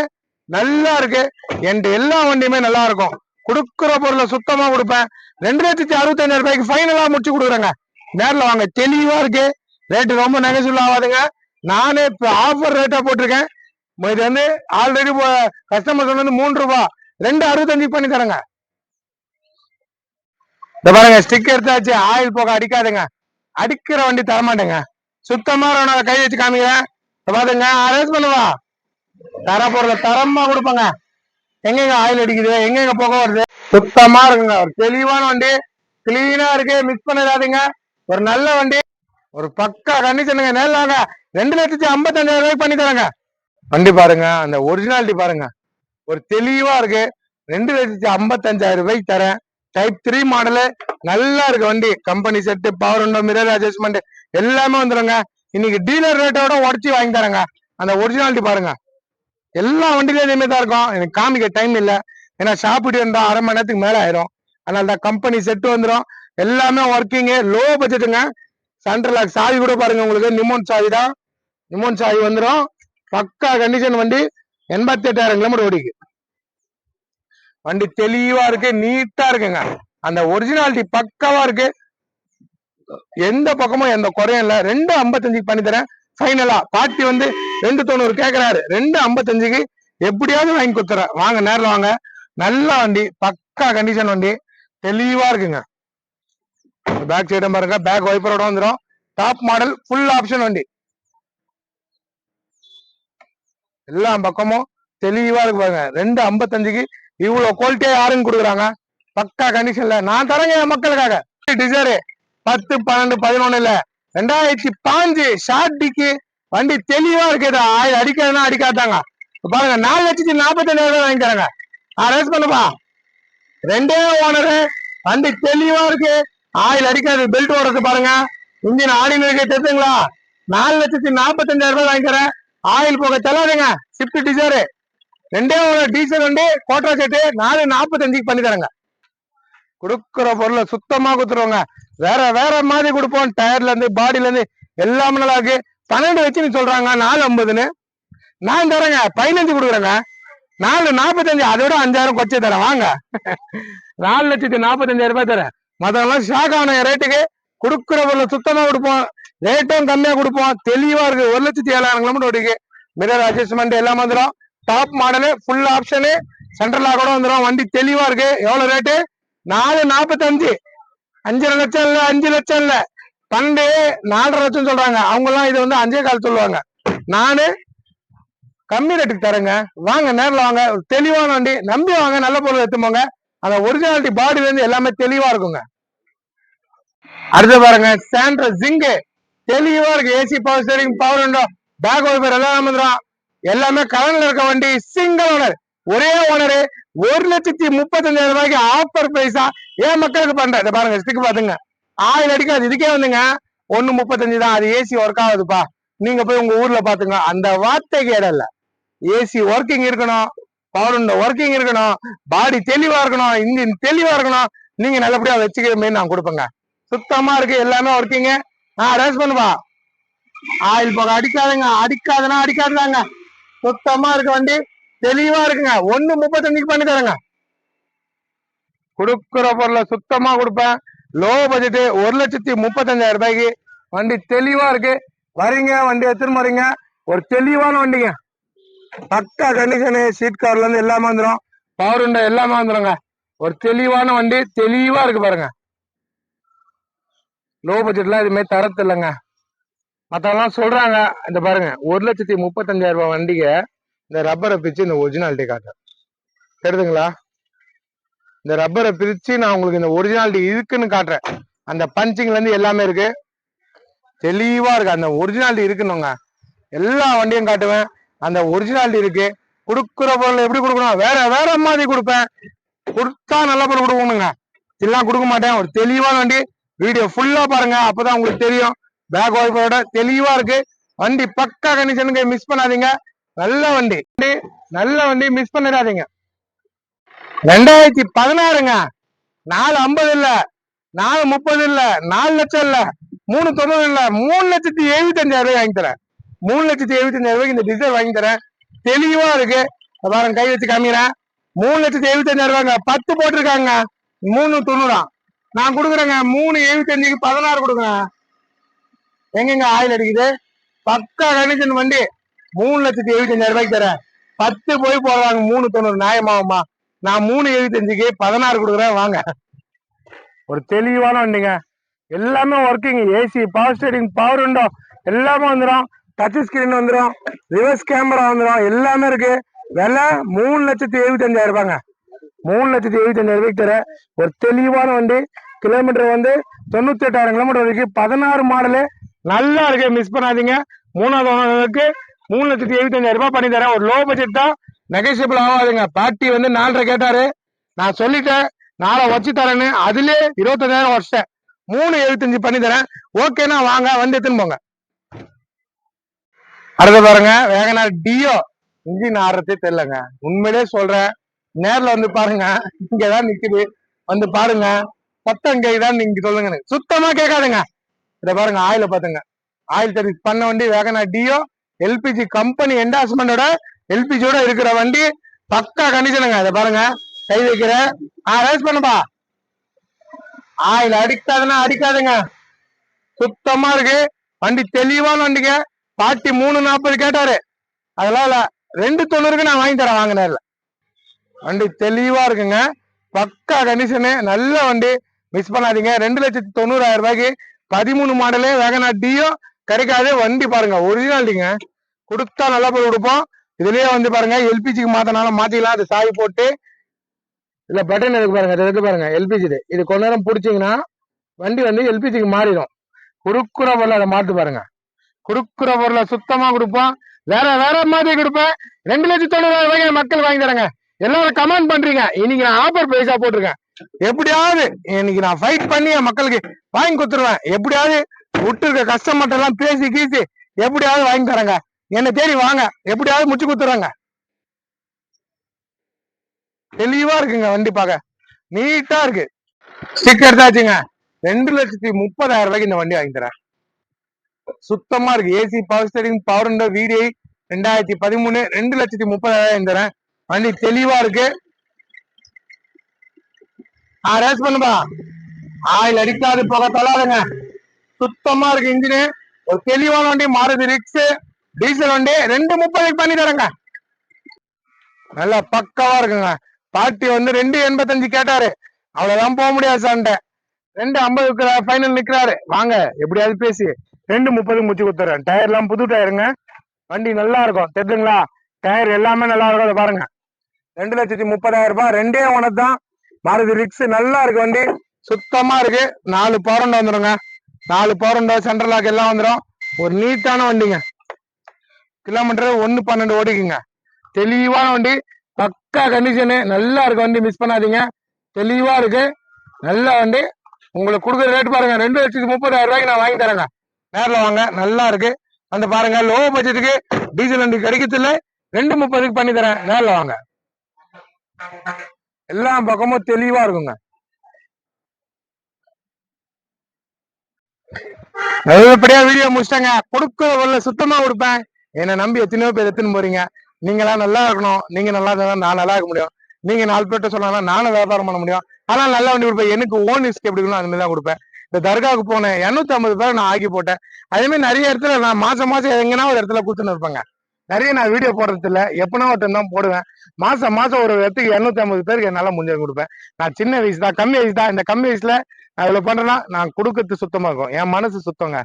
நல்லா இருக்கு. என்கிட்ட எல்லா வண்டியுமே நல்லா இருக்கும். கொடுக்குற பொருளை சுத்தமா கொடுப்பேன். 2,65,000 ரூபாய்க்கு ஃபைனலா முடிச்சு கொடுக்குறேங்க. நேரில் வாங்க. தெளிவா இருக்கு. ரேட்டு ரொம்ப நெகசிபிள் ஆகாதுங்க. நானே இப்ப ஆஃபர் ரேட்டா போட்டிருக்கேன். இது வந்து ஆல்ரெடி கஸ்டமர் சொன்னது 3 ரூபாய், 2,65 பண்ணி தரேங்க. இந்த பாருங்க, ஸ்டிக் எடுத்தாச்சு. ஆயில் போக அடிக்காதுங்க. அடிக்கிற வண்டி தரமாட்டேங்க. சுத்தமா கை வச்சு காமிக்கிறேன். பாத்துங்க, அரேஞ்ச் பண்ணுவா. தர பொருளை தரமா கொடுப்பாங்க. எங்கெங்க ஆயில் அடிக்குது, எங்கெங்க புகை வருது, சுத்தமா இருக்குங்க. ஒரு தெளிவான வண்டி, கிளீனா இருக்கு. மிஸ் பண்ணிடாதீங்க. ஒரு நல்ல வண்டி, ஒரு பக்கா கண்டிஷனுங்க. நேர்லாங்க. 2,55,000 ரூபாய்க்கு பண்ணி தரேங்க. வண்டி பாருங்க, அந்த ஒரிஜினாலிட்டி பாருங்க. ஒரு தெளிவா இருக்கு. 2,55,000 ரூபாய்க்கு தரேன். டைப் 3 மாடலு நல்லா இருக்கு வண்டி. Company set, power window, mirror adjustment எல்லாமே வந்துருங்க. இன்னைக்கு டீலர் ரேட்டோட உடச்சி வாங்கி தரேங்க. அந்த ஒரிஜினாலிட்டி பாருங்க. எல்லா வண்டியிலும் இதே மாதிரி தான் இருக்கும். எனக்கு காமிக்க டைம் இல்லை, ஏன்னா ஷாப்பிட்டு இருந்தா 1/2 மணி நேரத்துக்கு மேல ஆயிரும். அதனால தான் கம்பெனி செட்டு வந்துடும். எல்லாமே ஒர்க்கிங்கு, லோ பட்ஜெட்டுங்க. சென்ட்ரல் லாக் சாவி கூட பாருங்க, உங்களுக்கு நிமோன் சாவி தான். நிமோன் சாவி வந்துடும். பக்கா கண்டிஷன் வண்டி. 88,000 கிலோமீட்டர் ஓடிக்கு. வண்டி தெளிவா இருக்கு, நீட்டா இருக்குங்க. அந்த ஒரிஜினாலிட்டி பக்காவா இருக்கு. எந்த பக்கமும் எந்த குறையும் இல்ல. 2.55 பண்ணி தரேன் ஃபைனலா. பாட்டி வந்து 2.90 கேக்குறாரு. 2.55 எப்படியாவது வாங்கி கொடுத்துறேன். வாங்க, நேரில் வாங்க. நல்ல வண்டி, பக்கா கண்டிஷன் வண்டி, தெளிவா இருக்குங்க. பேக் சைடும் பாருங்க, பேக் வைப்பரோட வந்துடும். டாப் மாடல், ஃபுல் ஆப்ஷன் வண்டி. எல்லா பக்கமும் தெளிவா இருக்கு பாருங்க. 2.55 இவ்வளவு குவாலிட்டியா யாருன்னு கொடுக்குறாங்க? பக்கா கண்டிஷன்ல நான் தரேங்க என் மக்களுக்காக. டிசைர் 10, 12, 11 இல்ல, 2005 ஷார்ட் டிக்கு வண்டி தெளிவா இருக்குது. அடிக்காதுன்னா அடிக்காதாங்க. பாருங்க, 4,45,000 வாங்கி தராங்க. ரேஸ் பண்ணுப்பா. 2 ஓனரு, வண்டி தெளிவா இருக்கு. ஆயில் அடிக்காது, பெல்ட் ஓடுறது பாருங்க. இன்ஜின் ஆடினு இருக்கு, தெரிஞ்சுங்களா? 4,45,000 வாங்கி தரேன். ஆயில் போக தள்ளாதுங்க. ஸ்விஃப்ட் டிசைர் 2 ஓனர் டீசல் வண்டி, கோட்டா செட்டு 4,45 பண்ணி தரேங்க. கொடுக்குற பொருளை சுத்தமா கொடுத்துருவாங்க. வேற வேற மாதிரி கொடுப்போம். டயர்ல இருந்து பாடியில இருந்து எல்லாமே நல்லா இருக்கு. 12 வச்சுன்னு சொல்றாங்க, 4,50ன்னு. நான் தரேங்க 15 கொடுக்குறேங்க. 4,45, அதோட 5,000 கொச்சை தரேன். வாங்க. 4,45,000 தரேன். மத்தவங்களாம் ஷாக் ஆன ரேட்டுக்கு கொடுக்குற பொருளை சுத்தமா கொடுப்போம். ரேட்டும் கம்மியா கொடுப்போம். தெளிவா இருக்கு. 1,07,000 கிலோமீட்டர் ஓடிக்கு. மிரர் அட்ஜஸ்ட்மெண்ட் எல்லாம் வந்துடும். டாப் மாடலு, ஃபுல் ஆப்ஷனு, சென்ட்ரலா கூட வந்துடும். வண்டி தெளிவா இருக்கு. எவ்வளவு ரேட்டு? 4,45. 5,5 லட்சம் இல்ல, 5 லட்சம் இல்ல, 12, 4,5 லட்சம் சொல்றாங்க. அவங்க எல்லாம் இது வந்து 5,4 சொல்லுவாங்க. நானு கம்மி ரேட்டுக்கு தரேங்க. வாங்க, நேரில் வாங்க. தெளிவான வண்டி, நம்பி வாங்க. நல்ல பொருள் எடுத்துப்போங்க. அந்த ஒரிஜினாலிட்டி பாடியில இருந்து எல்லாமே தெளிவா இருக்குங்க. அடுத்து பாருங்க, சாண்ட்ரோ ஜிங்கு தெளிவா இருக்கு. AC, power steering, power window, back wiper எல்லாம் வந்துடும். எல்லாமே கலன்ல இருக்க வண்டி. சிங்கிள் ஓனர், ஒரே ஓனரு. 1,35,000 ஆஃபர் பிரைஸா ஏன் மக்களுக்கு பண்றேன். பாருங்க, ஸ்டிக் பாத்துங்க. ஆயில் அடிக்காது. இதுக்கே வந்துங்க 1,35 தான். அது ஏசி ஒர்க் ஆகுதுப்பா, நீங்க போய் உங்க ஊர்ல பாத்துங்க. அந்த வார்த்தைக்கு இடம் இல்ல. ஏசி ஒர்க்கிங் இருக்கணும், பவர் விண்டோ ஒர்க்கிங் இருக்கணும், பாடி தெளிவா இருக்கணும், இன்ஜின் தெளிவா இருக்கணும். நீங்க நல்லபடியா வச்சுக்கிற மாதிரி நான் கொடுப்பேங்க. சுத்தமா இருக்கு, எல்லாமே ஒர்க்கிங். ரேஸ் பண்ணுவா. ஆயில் போக அடிக்காதுங்க. அடிக்காதுன்னா அடிக்காதுதாங்க. சுத்தமா இருக்கு வண்டி, தெளிவா இருக்குங்க. 1,35 பண்ணி தரேங்க. கொடுக்குற பொருளை சுத்தமா கொடுப்பேன். லோ பட்ஜெட், 1,35,000 வண்டி தெளிவா இருக்கு. வரீங்க, வண்டி எடுத்துன்னு வரீங்க. ஒரு தெளிவான வண்டிங்க, பக்கா கண்டிஷனு. சீட் கவர்ல இருந்து எல்லாமே வந்துடும். பவர் விண்டோ எல்லாமே வந்துடுங்க. ஒரு தெளிவான வண்டி, தெளிவா இருக்கு பாருங்க. லோ பட்ஜெட்லாம் இதுமாரி தரத்து இல்லைங்க. மற்றவங்களாம் சொல்றாங்க. இந்த பாருங்க, 1,35,000 வண்டிக்கு இந்த ரப்பரை பிரிச்சு இந்த ஒரிஜினாலிட்டி காட்டுறேன், தெரியுதுங்களா? இந்த ரப்பரை பிரிச்சு நான் உங்களுக்கு இந்த ஒரிஜினாலிட்டி இருக்குன்னு காட்டுறேன். அந்த பஞ்சிங்ல இருந்து எல்லாமே இருக்கு, தெளிவா இருக்கு. அந்த ஒரிஜினாலிட்டி இருக்குன்னுங்க. எல்லா வண்டியும் காட்டுவேன். அந்த ஒரிஜினாலிட்டி இருக்கு. கொடுக்குற பொருள் எப்படி கொடுக்கணும்? வேற வேற மாதிரி கொடுப்பேன். கொடுத்தா நல்ல பொருள் கொடுக்கணுங்க. இதெல்லாம் கொடுக்க மாட்டேன். ஒரு தெளிவான வண்டி. வீடியோ ஃபுல்லா பாருங்க, அப்பதான் உங்களுக்கு தெரியும். பேக் வைப்பரோட தெளிவா இருக்கு. வண்டி பக்கா கண்டிஷனுக்கு, மிஸ் பண்ணாதீங்க. நல்ல வண்டி, நல்ல வண்டி, மிஸ் பண்ணிடாதீங்க. 2016ங்க. 4,50 இல்ல, 4,30 இல்ல, 4 லட்சம் இல்ல, 3,90 இல்ல, 3,75,000 வாங்கி தரேன். 3,75,000 இந்த டிசைர் வாங்கி தரேன். தெளிவா இருக்கு. பாருங்க, கை வச்சு காமிக்கிறேன். 3,75,000 10 போட்டிருக்காங்க. 3,90 நான் கொடுக்குறேங்க. 3,75 16 கொடுங்க. எங்கெங்க ஆயில் அடிக்குது? பக்கா கண்டிஷன் வண்டி. 3,75,000 தரேன். 10 போய் போடுறாங்க. 3,90 நியாயமாகுமா? நான் 3,75 16 கொடுக்குறேன். வாங்க. ஒரு தெளிவான வண்டிங்க. எல்லாமே working. AC, power steering, power window எல்லாமே வந்துடும். டச் ஸ்கிரீன் வந்துடும், ரிவர்ஸ் கேமரா வந்துடும், எல்லாமே இருக்கு. விலை 3,75,000. 3,75,000 தர ஒரு தெளிவான வண்டி. கிலோமீட்டர் வந்து 98,000 கிலோமீட்டர் வரைக்கும். 16 மாடலு, நல்லா இருக்கு, மிஸ் பண்ணாதீங்க. 3வது ஓனருக்கு 3,75,000 பண்ணி தரேன். ஒரு லோ பட்ஜெட் தான், நெகோசியபிள் ஆகாதுங்க. பாட்டி வந்து 4,5 கேட்டாரு, நான் சொல்லிட்டேன் 4 வச்சு தரேன்னு. அதுலயே 25,000 வச்சிட்டேன். 3,75 பண்ணி தரேன். ஓகேனா வாங்க, வந்து எடுத்துன்னு போங்க. அடுத்து பாருங்க வேகனார் டியோ இன்ஜின் ஆடுறதே தெரியலங்க. உண்மையிலே சொல்றேன், நேர்ல வந்து பாருங்க, இங்கதான் நிக்குது, வந்து பாருங்க, சத்தம் கேக்குதான்னு நீங்க சொல்லுங்க. சுத்தமா கேட்காதுங்க. இத பாருங்க, ஆயில பாத்துங்க, ஆயில் சர்வீஸ் பண்ண வண்டி வேகனார் டியோ, எல்பிஜி கம்பெனி என்டாஸ்மெண்டோட எல்பிஜியோட இருக்கிற வண்டி, பக்கா கண்டிஷனுங்க. இத பாருங்க, கை வைக்கிற ரேஸ் பண்ணுப்பா, ஆயில் அடிக்காதுன்னா அடிக்காதுங்க, சுத்தமா இருக்கு வண்டி, தெளிவான வண்டிங்க. பாட்டி 340 கேட்டாரு, அதெல்லாம் இல்ல, 290க்கு நான் வாங்கி தரேன், வாங்க நேரில். வண்டி தெளிவா இருக்குங்க, பக்கா கண்டிஷனு, நல்ல வண்டி, மிஸ் பண்ணாதீங்க. 2,90,000 ரூபாய்க்கு 13 மாடலே வேகனார் டியோ கிடைக்காது. வண்டி பாருங்க, ஒரிஜினாலிட்டிங்க, கொடுத்தா நல்லா போய் கொடுப்போம். இதுலயே வந்து பாருங்க, எல்பிஜிக்கு மாத்தினாலும் மாத்திக்கலாம். அது சாவி போட்டு இல்ல பட்டன் இருக்கு பாருங்க, இருக்கு பாருங்க, எல்பிஜி. இது கொஞ்ச நேரம் பிடிச்சிங்கன்னா வண்டி வந்து எல்பிஜிக்கு மாறிடும். குடுக்குற பொருள் அதை மாத்து பாருங்க, குடுக்குற பொருளை சுத்தமா கொடுப்போம். வேற வேற மாதிரி கொடுப்பேன். 2,90,000 ரூபாய்க்கு மக்கள் வாங்கி தரேங்க. எல்லாரும் கமெண்ட் பண்றீங்க, இன்னைக்கு நான் ஆஃபர் பிரைஸா போட்டிருக்கேன். எப்படியாவது இன்னைக்கு நான் ஃபைட் பண்ணி என் மக்களுக்கு வாங்கி கொடுத்துருவேன். எப்படியாவது விட்டு இருக்க கஸ்டமர்ட்ட எல்லாம் பேசி கீசி எப்படியாவது வாங்கி தரேங்க. என்னை தேடி வாங்க, எப்படியாவது முடிச்சு கொடுத்துறாங்க. தெளிவா இருக்குங்க வண்டி, பார்க்க நீட்டா இருக்கு. ஸ்டிக்கர் தாச்சுங்க. 2,30,000 ரூபாய்க்கு இந்த வண்டி வாங்கி தரேன். சுத்தமா இருக்கு, AC, power steering, power window, VDI 2013, 2,30,000 தரேன். வண்டி தெளிவா இருக்கு. ரேஸ் பண்ணுப்பா, ஆயில் அடிக்காது, போக தொல்லாதுங்க, சுத்தமா இருக்கு இன்ஜினு. ஒரு தெளிவான வண்டி, மாருதி ரிக்ஸ் டீசல் வண்டி, 2,30,000 பண்ணி தரேங்க. நல்லா பக்காவா இருக்குங்க. பாட்டி வந்து 2,85 கேட்டாரு, அவ்வளவுதான் போக முடியாது சார்ட்ட, 2,50 ஃபைனல் நிக்கிறாரு. வாங்க எப்படியாவது பேசி 2,30 முடிச்சு கொடுத்துறேன். டயர் எல்லாம் புது டயருங்க, வண்டி நல்லா இருக்கும், தெரியுங்களா? டயர் எல்லாமே நல்லா இருக்கும். அதை பாருங்க, 2,30,000 ரூபாய், 2 ஓனர் தான். மாருதி ரிக்ஸ் நல்லா இருக்கு வண்டி, சுத்தமா இருக்கு. 4 பவர் வந்துருங்க, 4 பவர் சென்ட்ரல் லாக் எல்லாம் வந்துடும். ஒரு நீட்டான வண்டிங்க. கிலோமீட்டர் 1.12 ஓடிக்குங்க. தெளிவான வண்டி, பக்கா கண்டிஷனு, நல்லா இருக்கு வண்டி, மிஸ் பண்ணாதீங்க. தெளிவா இருக்கு, நல்ல வண்டி. உங்களுக்கு கொடுக்குற ரேட் பாருங்க, 2,30,000 ரூபாய்க்கு நான் வாங்கி தரேங்க. நேரில் வாங்க, நல்லா இருக்கு. வந்து பாருங்க, லோ பட்ஜெட்டுக்கு டீசல் வண்டி கிடைக்கல, 2,30க்கு பண்ணி தரேன். நேரில் வாங்க, எல்லா பக்கமும் தெளிவா இருக்குங்க. நல்லபடியா வீடியோ முடிச்சிட்டாங்க. கொடுக்க சுத்தமா கொடுப்பேன். என்னை நம்பி எத்தனையோ பேர் எடுத்துன்னு போறீங்க. நீங்களா நல்லா இருக்கணும், நீங்க நல்லா இருந்தா நான் நல்லா இருக்க முடியும். நீங்க 4 பேர்ட்ட சொன்னா நானும் வியாபாரம் பண்ண முடியும். ஆனால் நல்ல வண்டி கொடுப்பேன். எனக்கு ஓன் ரிஸ்க் எப்படி இருக்கணும் அந்த மாதிரி தான் கொடுப்பேன். இந்த தர்காவுக்கு போனேன், 250 பேர் நான் ஆக்கி போட்டேன். அதே மாதிரி நிறைய இடத்துல நான் மாசம் எங்கன்னா ஒரு இடத்துல கொடுத்துன்னு இருப்பேங்க. நிறைய நான் வீடியோ போடுறது இல்ல, எப்பனா ஒருத்தன் தான் போடுவேன். மாசம் ஒரு இடத்துக்கு 250 பேருக்கு என்னால முடிஞ்சது கொடுப்பேன். நான் சின்ன வயசு தான், கம்மி வயசு தான். இந்த கம்மி வயசுல நான் இவ்வளவு பண்றேன்னா நான் கொடுக்கறது சுத்தமா இருக்கும். என் மனசு சுத்தங்க,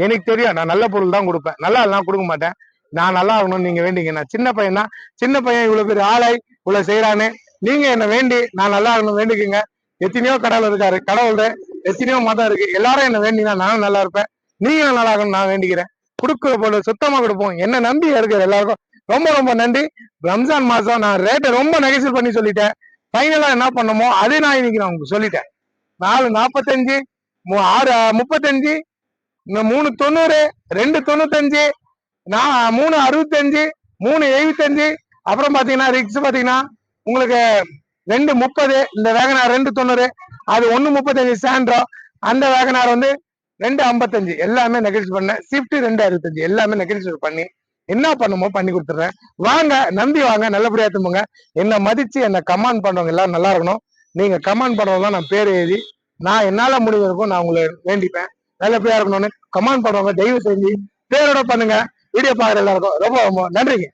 எனக்கு தெரியும். நான் நல்ல பொருள் தான் கொடுப்பேன், நல்லா எல்லாம் கொடுக்க மாட்டேன். நான் நல்லா ஆகணும்னு நீங்க வேண்டிங்க. நான் சின்ன பையன் தான், சின்ன பையன் இவ்வளவு பெரிய ஆளை இவ்வளவு செய்யறானு நீங்க என்ன வேண்டி நான் நல்லா ஆகணும் வேண்டிக்குங்க. எத்தனையோ கடவுள் இருக்காரு, கடவுள் எத்தனையோ மதம் இருக்கு, எல்லாரும் என்ன வேண்டினா நானும் நல்லா இருப்பேன். நீங்க நல்லா ஆகணும் நான் வேண்டிக்கிறேன். கொடுக்குற பொருள் சுத்தமா கொடுப்போம். என்ன நம்பி இருக்கிற எல்லாருக்கும் ரொம்ப ரொம்ப நன்றி. ரம்ஜான் மாசம் நான் ரேட்டை ரொம்ப நெகசிவ் பண்ணி சொல்லிட்டேன். ஃபைனலா என்ன பண்ணமோ அதே நான் இன்னைக்கு நான் உங்களுக்கு சொல்லிட்டேன். 4,45, 6,35, 3,90, 2,95, 3,65, 3,75. அப்புறம் பாத்தீங்கன்னா ரிக்ஸ் பாத்தீங்கன்னா உங்களுக்கு 2,30. இந்த வேகனார் 2,90, அது 1,35 சாண்ட்ரோ. அந்த வேகனார் வந்து 2,55 எல்லாமே நெகட்டிவ் பண்ணேன். ஸ்விஃப்ட் 2,65 எல்லாமே நெகட்டிவ் பண்ணி என்ன பண்ணுமோ பண்ணி கொடுத்துட்றேன். வாங்க, நம்பி வாங்க, நல்லபடியா திரும்புங்க. என்ன மதிச்சு என்ன கமெண்ட் பண்றவங்க எல்லாரும் நல்லா இருக்கணும். நீங்க கமெண்ட் பண்றவங்க தான் நான் பேர் எழுதி நான் என்னால முடிவதற்கும் நான் உங்களை வேண்டிப்பேன். நல்லபடியா இருக்கணும்னு கமெண்ட் பண்றவங்க தயவு செஞ்சு பேரோட பண்ணுங்க. வீடியோ பாக்குற எல்லாருக்கும் ரொம்ப ரொம்ப நன்றிங்க.